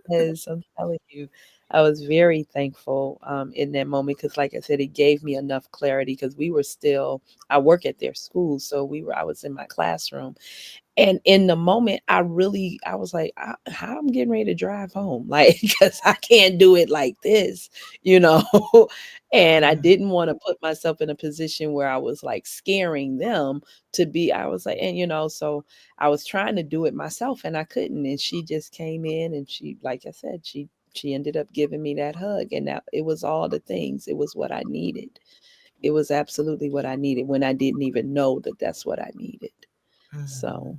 Yes, I'm telling you, I was very thankful in that moment because, like I said, it gave me enough clarity because we were still. I work at their school, so I was in my classroom, and in the moment, I was like, how I'm getting ready to drive home, like, because I can't do it like this, you know. And I didn't want to put myself in a position where I was like scaring them to be. I was like, and so I was trying to do it myself, and I couldn't. And she just came in, and she, like I said, she ended up giving me that hug, and that it was all the things. It was what I needed. It was absolutely what I needed when I didn't even know that that's what I needed. So.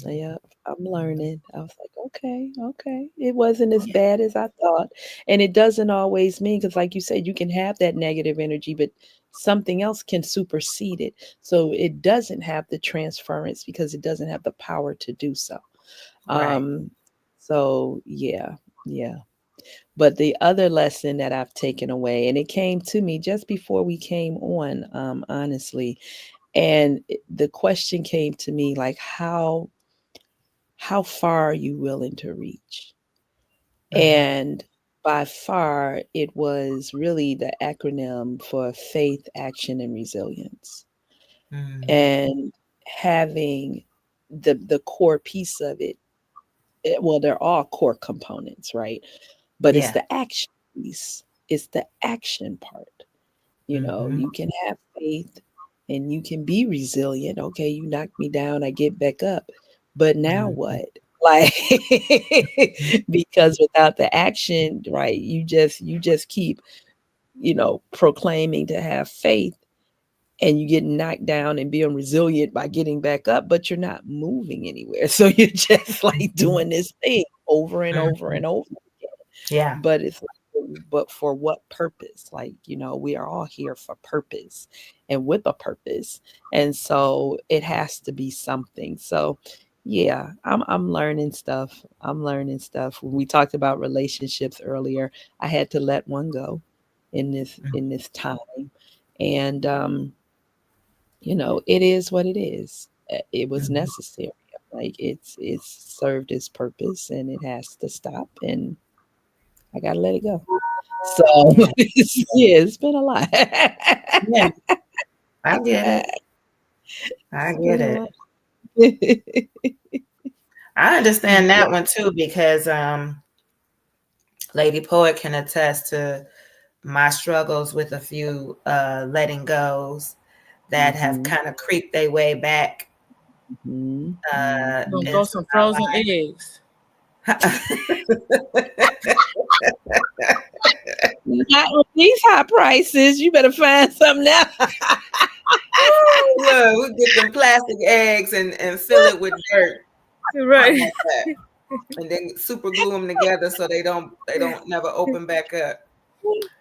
Yeah, I'm learning. I was like, okay, okay. It wasn't as bad as I thought. And it doesn't always mean, because like you said, you can have that negative energy, but something else can supersede it. So it doesn't have the transference because it doesn't have the power to do so. Right. Um, so yeah, yeah. But the other lesson that I've taken away, and it came to me just before we came on, honestly, and the question came to me like, how far are you willing to reach? Mm-hmm. And by far, it was really the acronym for faith, action, and resilience. Mm-hmm. And having the core piece of it, well, they're all core components, right? But it's Yeah. the action piece, it's the action part. Mm-hmm. You can have faith and you can be resilient. Okay, you knocked me down, I get back up. But now Mm-hmm. what? Like because without the action, right, you just keep, proclaiming to have faith and you get knocked down and being resilient by getting back up, but you're not moving anywhere. So you're just like doing this thing over and over Mm-hmm. and over. Yeah. But it's like, but for what purpose? Like, we are all here for purpose and with a purpose. And so it has to be something. So yeah, I'm learning stuff. I'm learning stuff. When we talked about relationships earlier, I had to let one go in this time. And it is what it is. It was Mm-hmm. necessary. Like it's served its purpose and it has to stop and I gotta let it go. So Yeah. yeah, it's been a lot. Yeah. I get it. I It's been get a it. lot. I understand that one too, because Lady Poet can attest to my struggles with a few letting goes that have Mhm, kind of creeped their way back mhm, mhm. Gonna throw into some frozen eggs. my life. Not with these high prices. You better find something else. Look, we get them plastic eggs and fill it with dirt. How Right. about that? And then super glue them together so they don't never open back up.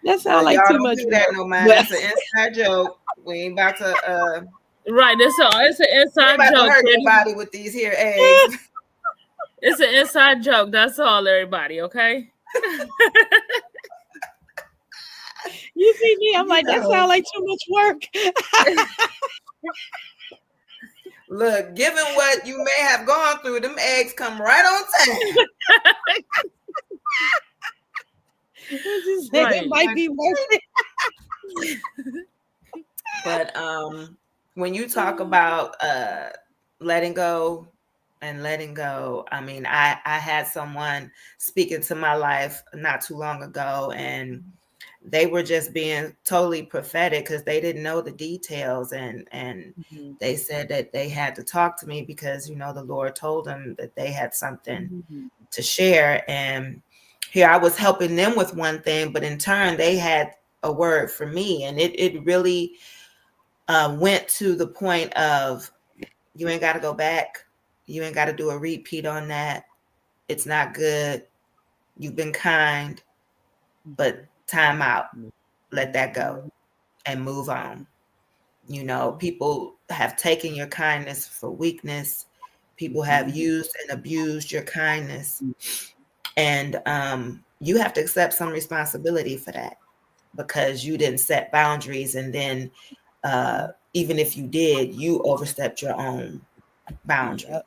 That sounds But like y'all too don't much do that work. no mind. But That's an inside joke. We ain't about to Right. It's an we ain't inside about to joke, hurt pretty. nobody with these here eggs. It's an inside joke. That's all, everybody. Okay. you see me, I'm You like, that know. sounds like too much work. Look, given what you may have gone through, them eggs come right on time. Just say it Right. might be worth it. But when you talk about letting go and letting go, I mean, I had someone speak into my life not too long ago, and they were just being totally prophetic because they didn't know the details, and Mhm, they said that they had to talk to me because the Lord told them that they had something mhm, to share. And here I was helping them with one thing, but in turn they had a word for me, and it really went to the point of, you ain't got to go back, you ain't got to do a repeat on that. It's not good. You've been kind, but time out. Let that go and move on. People have taken your kindness for weakness. People have used and abused your kindness. And you have to accept some responsibility for that, because you didn't set boundaries. And then even if you did, you overstepped your own boundary,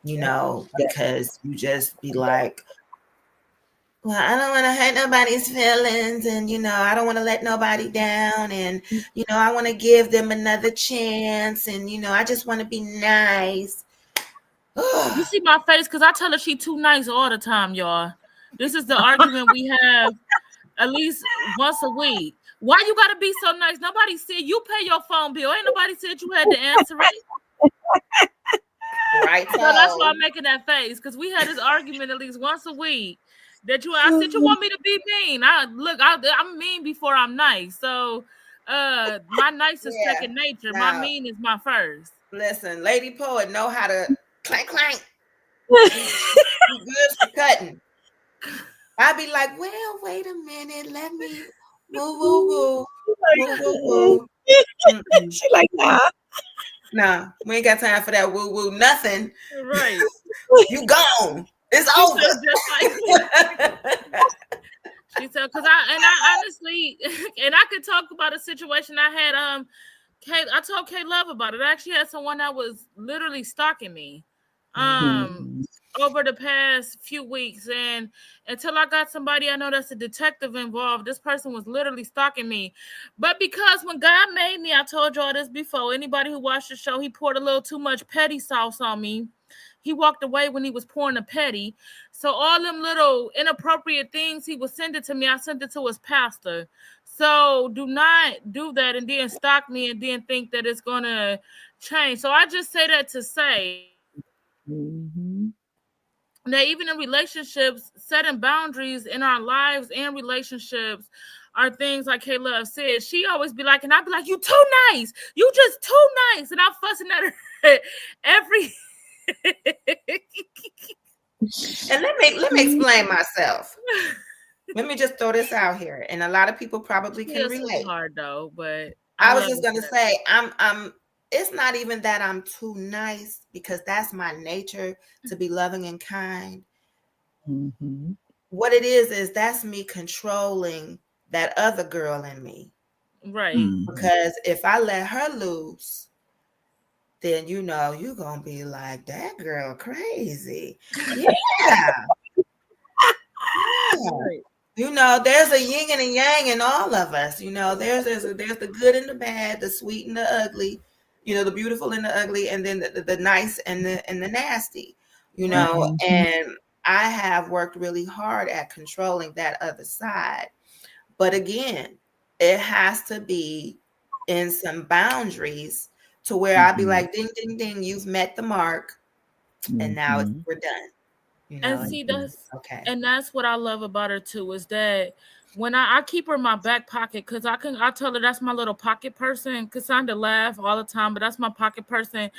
because you just be like, well, I don't want to hurt nobody's feelings, and I don't want to let nobody down, and I want to give them another chance, and I just want to be nice. You see my face, because I tell her she too nice all the time, y'all. This is the argument we have at least once a week. Why you gotta be so nice? Nobody said you pay your phone bill. Ain't nobody said you had to answer it. Right. So that's why I'm making that face, because we had this argument at least once a week. I said, you want me to be mean? I'm mean before I'm nice. So my nice is second nature. Now, my mean is my first. Listen, Lady Poet know how to clank clank. You good for cutting. I'd be like, well, wait a minute, let me woo woo woo. Woo woo woo. She like, nah, we ain't got time for that woo woo nothing. Right. You gone. It's over. She said, because I honestly, and I could talk about a situation I had. I told K Love about it. I actually had someone that was literally stalking me over the past few weeks, and until I got somebody I know that's a detective involved, this person was literally stalking me. But because when God made me, I told y'all this before, anybody who watched the show, he poured a little too much petty sauce on me. He walked away when he was pouring a petty. So all them little inappropriate things he was sending to me, I sent it to his pastor. So do not do that and then stalk me and then think that it's going to change. So I just say that to say that even in relationships, setting boundaries in our lives and relationships are things like K Love said. She always be like, and I'd be like, you too nice. You just too nice. And I'm fussing at her every... And let me explain myself. Let me just throw this out here, and a lot of people probably can relate. Hard though, but I was just gonna say, I'm. It's not even that I'm too nice, because that's my nature to be loving and kind. What it is that's me controlling that other girl in me, right? Because if I let her loose, then you're gonna be like, that girl crazy. Yeah. There's a yin and a yang in all of us. There's the good and the bad, the sweet and the ugly, the beautiful and the ugly, and then the nice and the nasty, and I have worked really hard at controlling that other side. But again, it has to be in some boundaries, to where I'll be like, ding, ding, ding, you've met the mark, and now we're done. And see, that's okay. And that's what I love about her too, is that when I keep her in my back pocket, because I tell her that's my little pocket person. Kissonda laugh all the time, but that's my pocket person,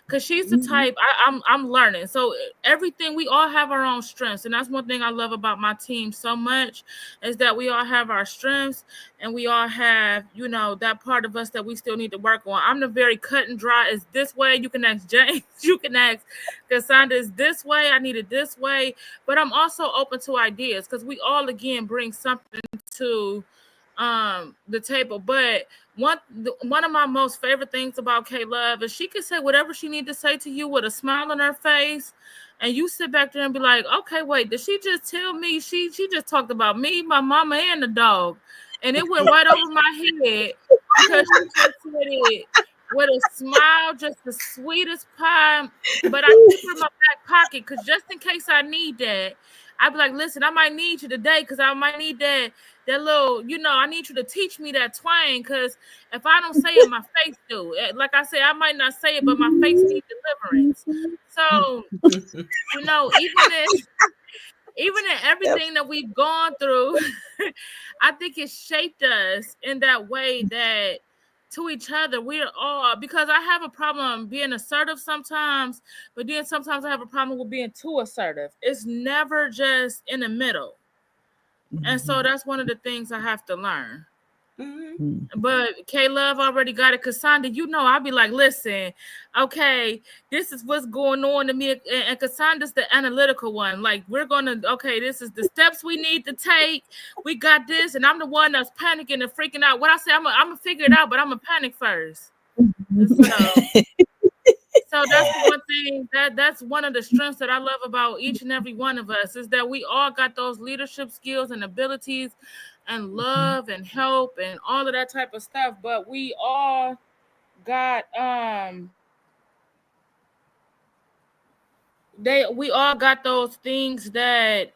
because she's the type I'm learning. So everything, we all have our own strengths, and that's one thing I love about my team so much, is that we all have our strengths, and we all have that part of us that we still need to work on. I'm the very cut and dry. Is this way? You can ask James. You can ask Kissonda. Is this way? I need it this way. But I'm also open to ideas, because we all again bring something to the table. But one of my most favorite things about K Love is she can say whatever she needs to say to you with a smile on her face, and you sit back there and be like, okay, wait, did she just tell me she just talked about me, my mama, and the dog? And it went right over my head, because she just said it with a smile, just the sweetest pie. But I keep her in my back pocket, because just in case I need that, I'd be like, listen, I might need you today, because I might need that little, I need you to teach me that twang, because if I don't say it, my face do. Like I said, I might not say it, but my face needs deliverance. So, even in everything that we've gone through, I think it shaped us in that way that to each other, we're all, because I have a problem being assertive sometimes, but then sometimes I have a problem with being too assertive. It's never just in the middle. And so that's one of the things I have to learn. But K-Love already got it. Kissonda, I'll be like, listen, okay, this is what's going on to me. And Kissonda's the analytical one. Like, we're going to, okay, this is the steps we need to take. We got this. And I'm the one that's panicking and freaking out. What I say, I'm going to figure it out, but I'm going to panic first. So that's the one thing that's one of the strengths that I love about each and every one of us, is that we all got those leadership skills and abilities and love and help and all of that type of stuff. But we all got we all got those things that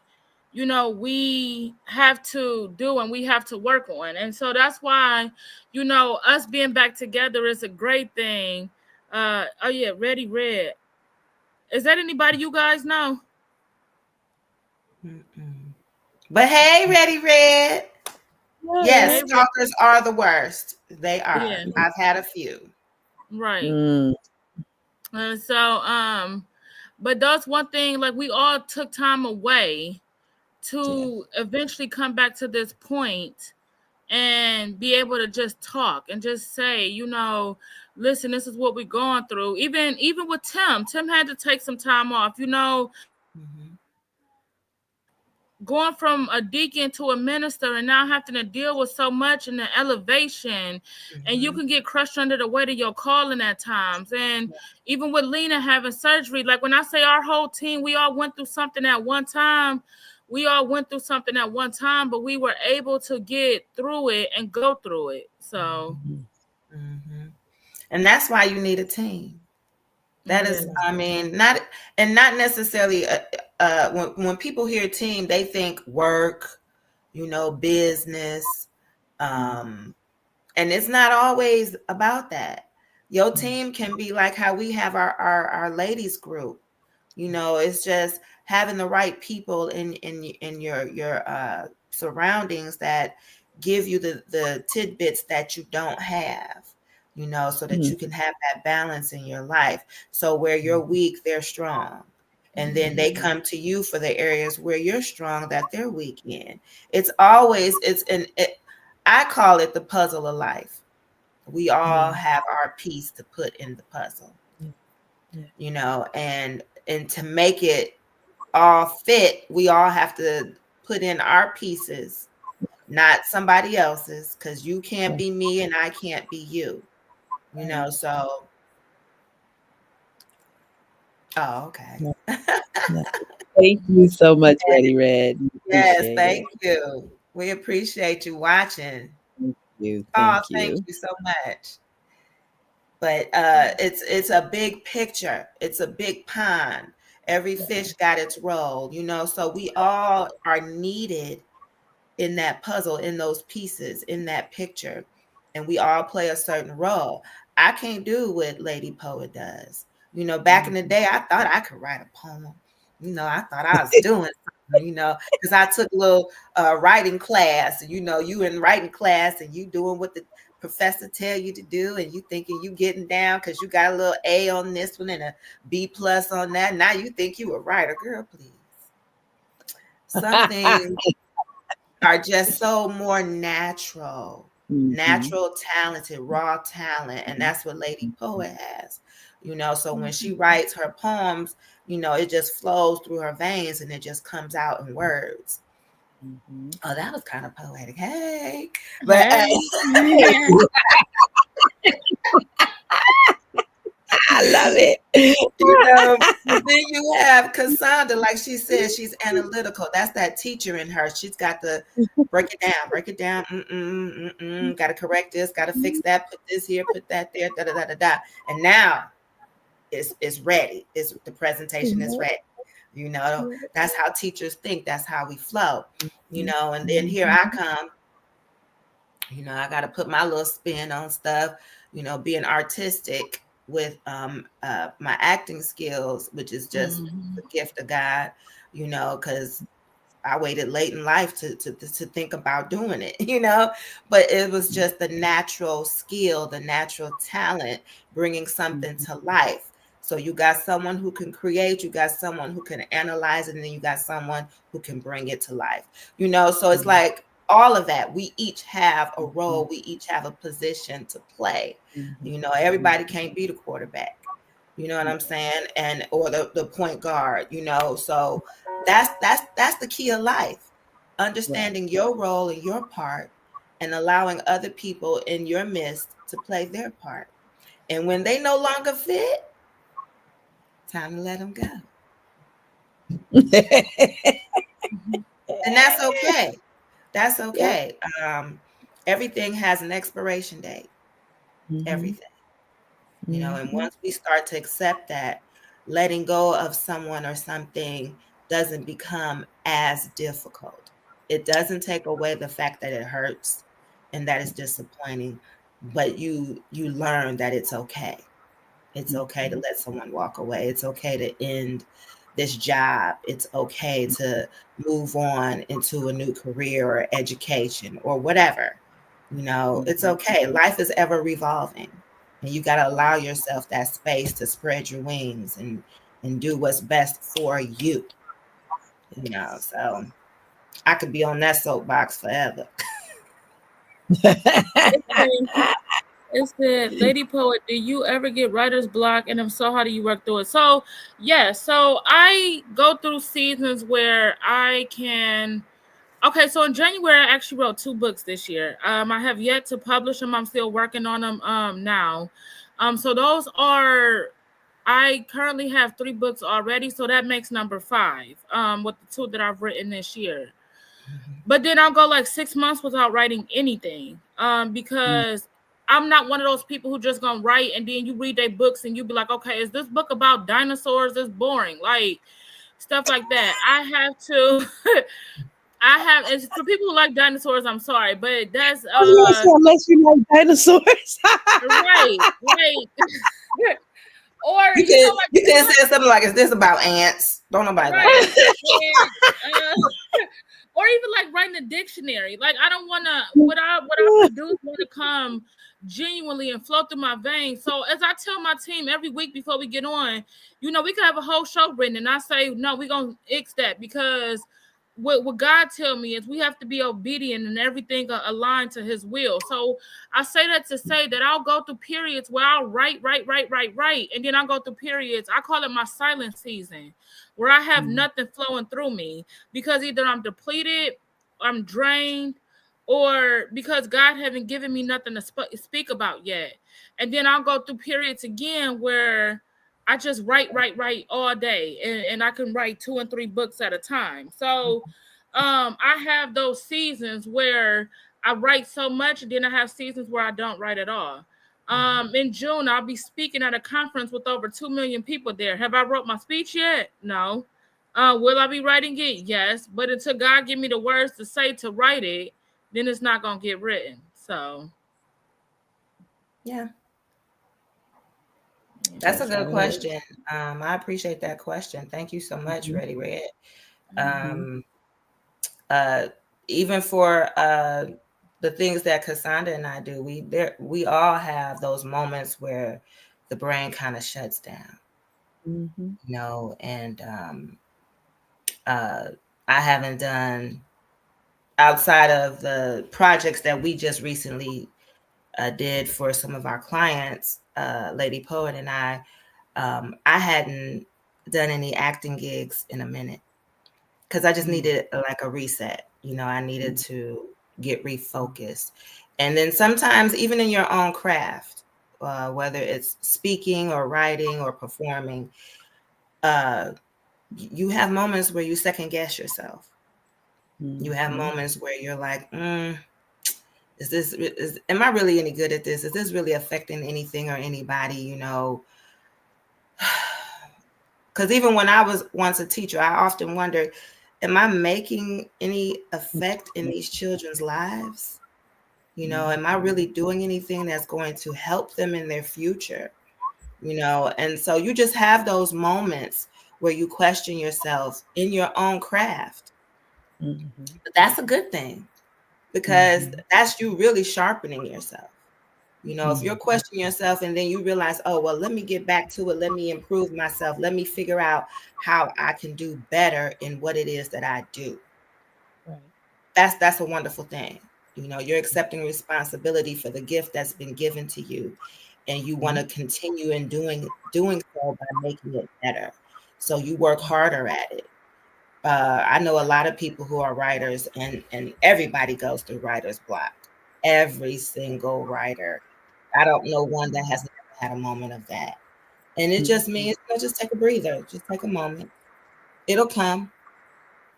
we have to do and we have to work on. And so that's why us being back together is a great thing. Oh yeah, Ready Red. Is that anybody you guys know? But hey, Ready Red. Yes, stalkers are the worst. They are. Yeah. I've had a few. Right. And so, but that's one thing, like, we all took time away to eventually come back to this point and be able to just talk and just say, listen, this is what we're going through. Even with Tim had to take some time off, going from a deacon to a minister and now having to deal with so much in the elevation, and you can get crushed under the weight of your calling at times. And even with Lena having surgery, like, when I say our whole team, we all went through something at one time. But we were able to get through it and go through it. So, and that's why you need a team. That is, I mean, not necessarily. When people hear team, they think work, business, and it's not always about that. Your team can be like how we have our ladies group. It's just having the right people in your surroundings that give you the tidbits that you don't have. So that you can have that balance in your life. So where you're weak, they're strong. And then they come to you for the areas where you're strong that they're weak in. I call it the puzzle of life. We all have our piece to put in the puzzle, and to make it all fit, we all have to put in our pieces, not somebody else's, because you can't be me and I can't be you. So. Oh, okay. Thank you so much, Ready Red. Yes, thank you. We appreciate you watching. Thank you. Thank you so much. But it's a big picture. It's a big pond. Every fish got its role, so we all are needed in that puzzle, in those pieces, in that picture. And we all play a certain role. I can't do what Lady Poet does. Back in the day, I thought I could write a poem. I thought I was doing something, because I took a little writing class. You in writing class and you doing what the professor tell you to do, and you thinking you getting down because you got a little A on this one and a B+ on that. Now you think you a writer. Girl, please. Some things are just so more natural. Natural, talented, raw talent. And that's what Lady Poet has, so when she writes her poems, it just flows through her veins and it just comes out in words. Oh, that was kind of poetic. Hey, but I love it. Then you have Kissonda, like she said, she's analytical. That's that teacher in her. She's got to break it down. Got to correct this, got to fix that, put this here, put that there, da da da da da. And now it's ready. The presentation is ready. That's how teachers think. That's how we flow. And then here I come. I got to put my little spin on stuff. Being artistic with my acting skills, which is just the gift of God, because I waited late in life to think about doing it, but it was just the natural skill, the natural talent, bringing something to life. So you got someone who can create, you got someone who can analyze it, and then you got someone who can bring it to life, so it's like all of that. We each have a role, we each have a position to play. Everybody can't be the quarterback. You know what I'm saying? And or the point guard, So that's the key of life. Understanding your role and your part and allowing other people in your midst to play their part. And when they no longer fit, time to let them go. And that's okay. That's okay. Everything has an expiration date. Everything. And once we start to accept that, letting go of someone or something doesn't become as difficult. It doesn't take away the fact that it hurts and that it's disappointing, but you learn that it's okay. It's okay to let someone walk away. It's okay to end this job. It's okay to move on into a new career or education or whatever. It's okay. Life is ever revolving. And you got to allow yourself that space to spread your wings and do what's best for you. So I could be on that soapbox forever. It said, Lady Poet, do you ever get writer's block? And if so, how do you work through it? So, so I go through seasons where I can. Okay, so in January, I actually wrote 2 books this year. I have yet to publish them. I'm still working on them now. So those are, I currently have 3 books already. So that makes number 5 with the 2 that I've written this year. But then I'll go like 6 months without writing anything because I'm not one of those people who just gonna write and then you read their books and you be like, okay, is this book about dinosaurs? It's boring. Like stuff like that. I have to... and for people who like dinosaurs, I'm sorry, but that's unless you like dinosaurs. right. Or you can say something like, "Is this about ants?" Don't nobody like that. Or even like writing a dictionary. Like I don't want to. What I produce want to come genuinely and flow through my veins. So as I tell my team every week before we get on, we can have a whole show written, and I say no, we're gonna X that because. What God tell me is we have to be obedient and everything aligned to his will. So I say that to say that I'll go through periods where I'll write. And then I'll go through periods. I call it my silent season where I have nothing flowing through me because either I'm depleted, I'm drained, or because God haven't given me nothing to speak about yet. And then I'll go through periods again where I just write all day and I can write 2 and 3 books at a time. So I have those seasons where I write so much, and then I have seasons where I don't write at all. In June, I'll be speaking at a conference with over 2 million people there. Have I wrote my speech yet? No. Will I be writing it? Yes. But until God give me the words to say to write it, then it's not going to get written. So. Yeah. That's a good question. I appreciate that question. Thank you so much, Ready Red. Even for the things that Kissonda and I do, we all have those moments where the brain kind of shuts down. And I haven't done, outside of the projects that we just recently did for some of our clients, Lady Poet and I hadn't done any acting gigs in a minute because I just needed like a reset. I needed to get refocused. And then sometimes even in your own craft, whether it's speaking or writing or performing, you have moments where you second guess yourself. You have moments where you're like, am I really any good at this? Is this really affecting anything or anybody, Because even when I was once a teacher, I often wondered, am I making any effect in these children's lives? Am I really doing anything that's going to help them in their future? And so you just have those moments where you question yourself in your own craft. But that's a good thing, because that's you really sharpening yourself. If you're questioning yourself and then you realize, oh, well, let me get back to it. Let me improve myself. Let me figure out how I can do better in what it is that I do. Right. That's a wonderful thing. You're accepting responsibility for the gift that's been given to you, and you want to continue in doing so by making it better. So you work harder at it. I know a lot of people who are writers, and everybody goes through writer's block. Every single writer. I don't know one that has never had a moment of that. And it just means, just take a breather. Just take a moment. It'll come,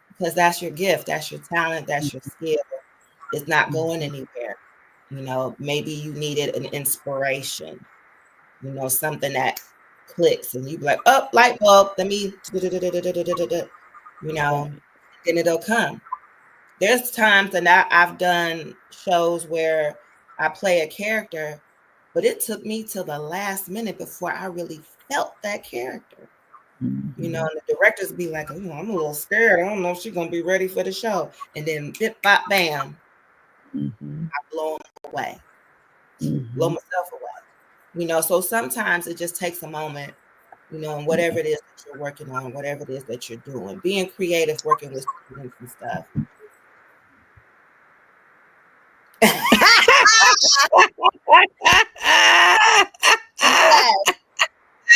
because that's your gift. That's your talent. That's your skill. It's not going anywhere. Maybe you needed an inspiration, something that clicks, and you be like, oh, light bulb, let me, then it'll come. There's times that I've done shows where I play a character, but it took me till the last minute before I really felt that character. And the directors be like, I'm a little scared. I don't know if she's going to be ready for the show. And then bip, bop, bam, I blow them away, blow myself away. So sometimes it just takes a moment, and whatever it is that you're working on, whatever it is that you're doing, being creative, working with students and stuff. That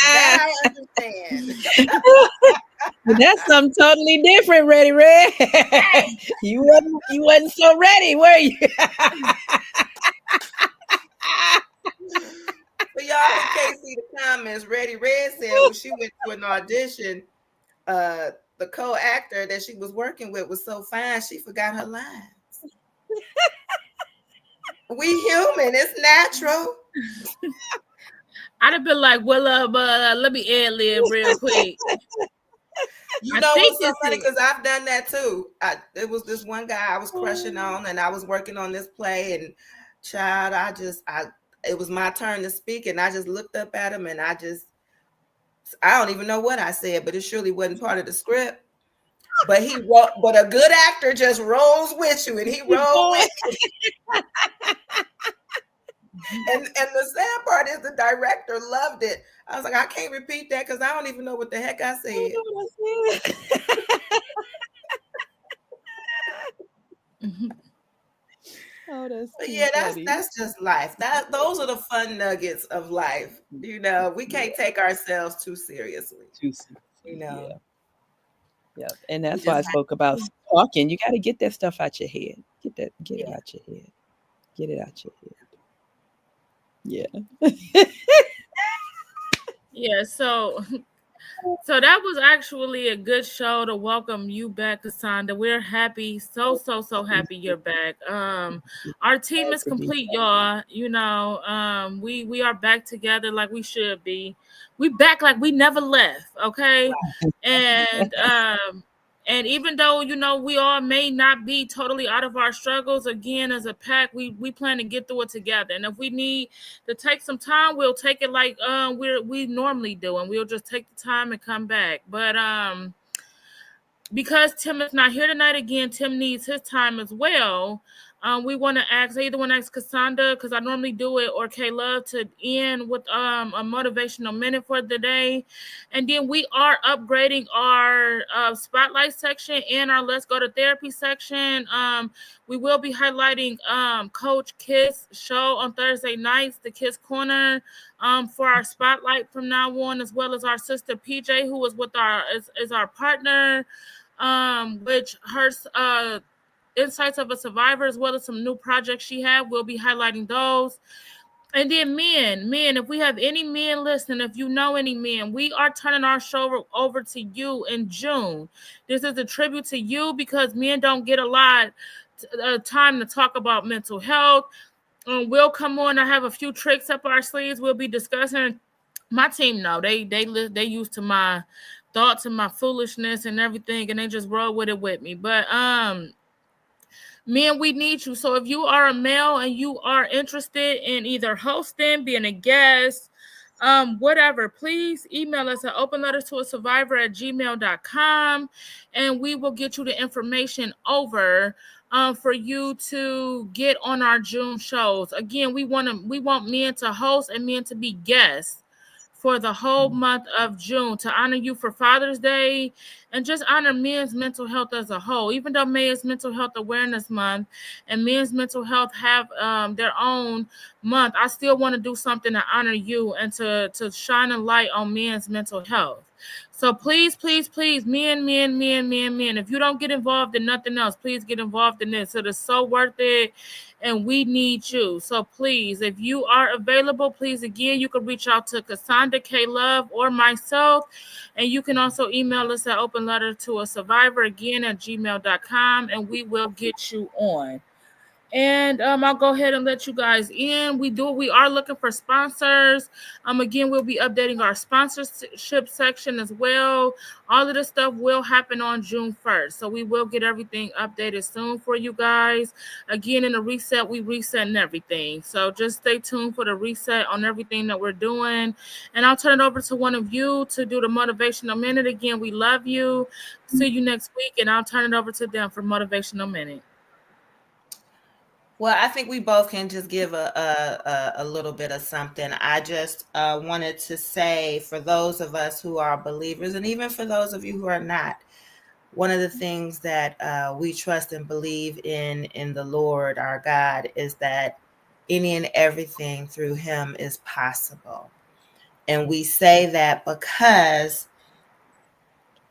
I understand. That's something totally different, Ready Red. You wasn't so ready, were you? For y'all who can't see the comments, Ready Red said when she went to an audition, the co-actor that she was working with was so fine she forgot her lines. We human, it's natural. I'd have been like, well, let me ad-lib real quick. What's so funny? Because I've done that too. It was this one guy I was crushing on, and I was working on this play, and child, it was my turn to speak, and I just looked up at him, and I don't even know what I said, but it surely wasn't part of the script. But a good actor just rolls with you, and he rolled with you. And the sad part is the director loved it. I was like, I can't repeat that because I don't even know what the heck I said. Oh, that's but yeah, that's just life. Those are the fun nuggets of life. We can't take ourselves too seriously. Yeah. And that's why I spoke about talking. You got to get that stuff out your head. Get it out your head. Get it out your head. Yeah. Yeah, so that was actually a good show to welcome you back, Kissonda. We're happy, so happy you're back. Our team is complete, y'all. We are back together like we should be. We back like we never left, okay? And even though we all may not be totally out of our struggles, again, as a pack, we plan to get through it together. And if we need to take some time, we'll take it like we normally do, and we'll just take the time and come back. But because Tim is not here tonight, again, Tim needs his time as well. We want to ask, I either want to ask Kissonda, because I normally do it, or K-Love, to end with a motivational minute for the day. And then we are upgrading our spotlight section and our Let's Go to Therapy section. We will be highlighting Coach Kiss show on Thursday nights, the Kiss Corner, for our spotlight from now on, as well as our sister PJ, who is with is our partner, which her Insights of a Survivor, as well as some new projects she had. We'll be highlighting those. And then men, if we have any men listening, if you know any men, we are turning our show over to you in June. This is a tribute to you because men don't get a lot of time to talk about mental health. We'll come on. I have a few tricks up our sleeves we'll be discussing. My team know they used to my thoughts and my foolishness and everything, and they just roll with it with me. But men, we need you. So if you are a male and you are interested in either hosting, being a guest, whatever, please email us at openletterstoasurvivor@gmail.com, and we will get you the information over for you to get on our June shows. Again, we want men to host and men to be guests for the whole month of June to honor you for Father's Day and just honor men's mental health as a whole. Even though May is Mental Health Awareness Month and men's mental health have their own month, I still want to do something to honor you and to shine a light on men's mental health. So please, please, please, men, if you don't get involved in nothing else, please get involved in this. It is so worth it, and we need you. So please, if you are available, please, again, you can reach out to Kissonda K. Love or myself, and you can also email us at openlettertoasurvivor, again, at gmail.com, and we will get you on. And I'll go ahead and let you guys in. We are looking for sponsors. Again, we'll be updating our sponsorship section as well. All of this stuff will happen on June 1st. So we will get everything updated soon for you guys. Again, in the reset, we resetting everything. So just stay tuned for the reset on everything that we're doing. And I'll turn it over to one of you to do the motivational minute. Again, we love you. See you next week. And I'll turn it over to them for motivational minute. Well, I think we both can just give a little bit of something. I just wanted to say, for those of us who are believers, and even for those of you who are not, one of the things that we trust and believe in the Lord, our God, is that any and everything through him is possible. And we say that because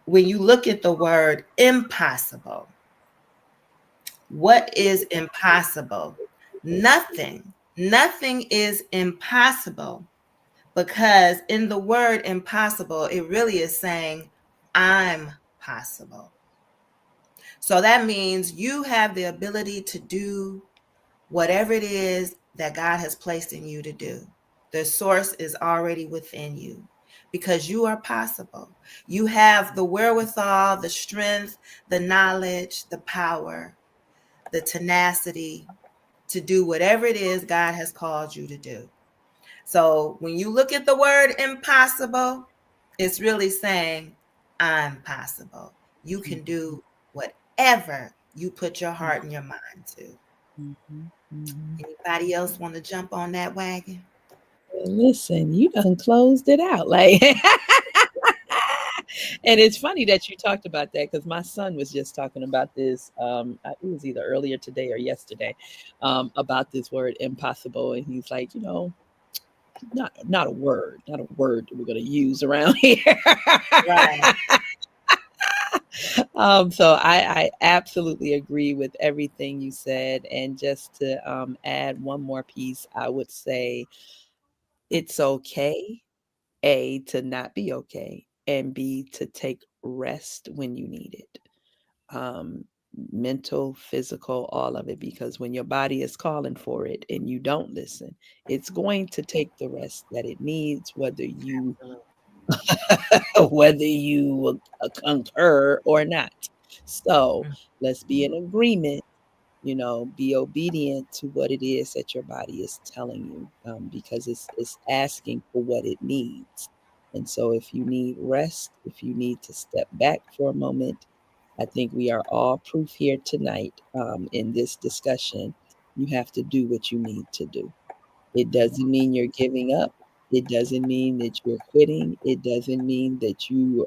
when you look at the word impossible, what is impossible? Nothing is impossible, because in the word impossible, it really is saying I'm possible. So that means you have the ability to do whatever it is that God has placed in you to do. The source is already within you, because you are possible. You have the wherewithal, the strength, the knowledge, the power, the tenacity to do whatever it is God has called you to do. So when you look at the word impossible, it's really saying I'm possible. You can do whatever you put your heart and your mind to. Anybody else want to jump on that wagon? Listen, you done closed it out. Like, and it's funny that you talked about that, because my son was just talking about this. It was either earlier today or yesterday, about this word impossible. And he's like, not a word that we're going to use around here. Right. So I absolutely agree with everything you said. And just to add one more piece, I would say it's okay, A, to not be okay, and B, to take rest when you need it. Mental, physical, all of it, because when your body is calling for it and you don't listen, it's going to take the rest that it needs, whether you concur or not. So let's be in agreement, be obedient to what it is that your body is telling you, because it's asking for what it needs. And so if you need rest, if you need to step back for a moment, I think we are all proof here tonight, in this discussion. You have to do what you need to do. It doesn't mean you're giving up. It doesn't mean that you're quitting. It doesn't mean that you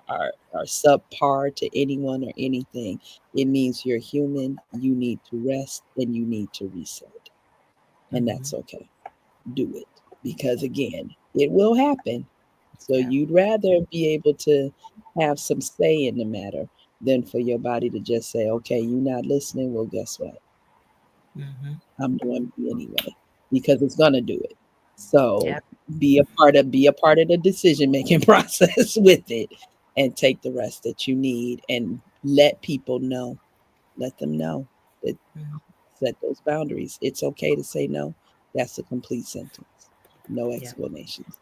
are subpar to anyone or anything. It means you're human. You need to rest and you need to reset. And that's okay. Do it. Because again, it will happen. So you'd rather be able to have some say in the matter than for your body to just say, okay, you're not listening. Well, guess what? I'm doing it anyway, because it's going to do it. So be a part of the decision-making process with it, and take the rest that you need, and let people know. Let them know that set those boundaries. It's okay to say no. That's a complete sentence. No explanations.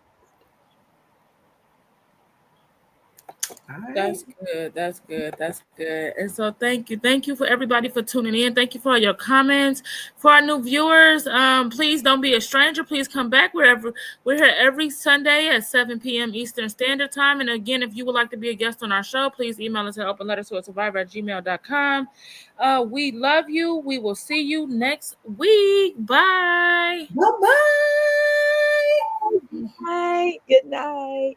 All That's right. good. That's good. That's good. And so thank you. Thank you for everybody for tuning in. Thank you for your comments. For our new viewers, please don't be a stranger. Please come back wherever we're here every Sunday at 7 p.m. Eastern Standard Time. And again, if you would like to be a guest on our show, please email us at openletterstoasurvivor@gmail.com. We love you. We will see you next week. Bye. Bye-bye. Bye. Good night.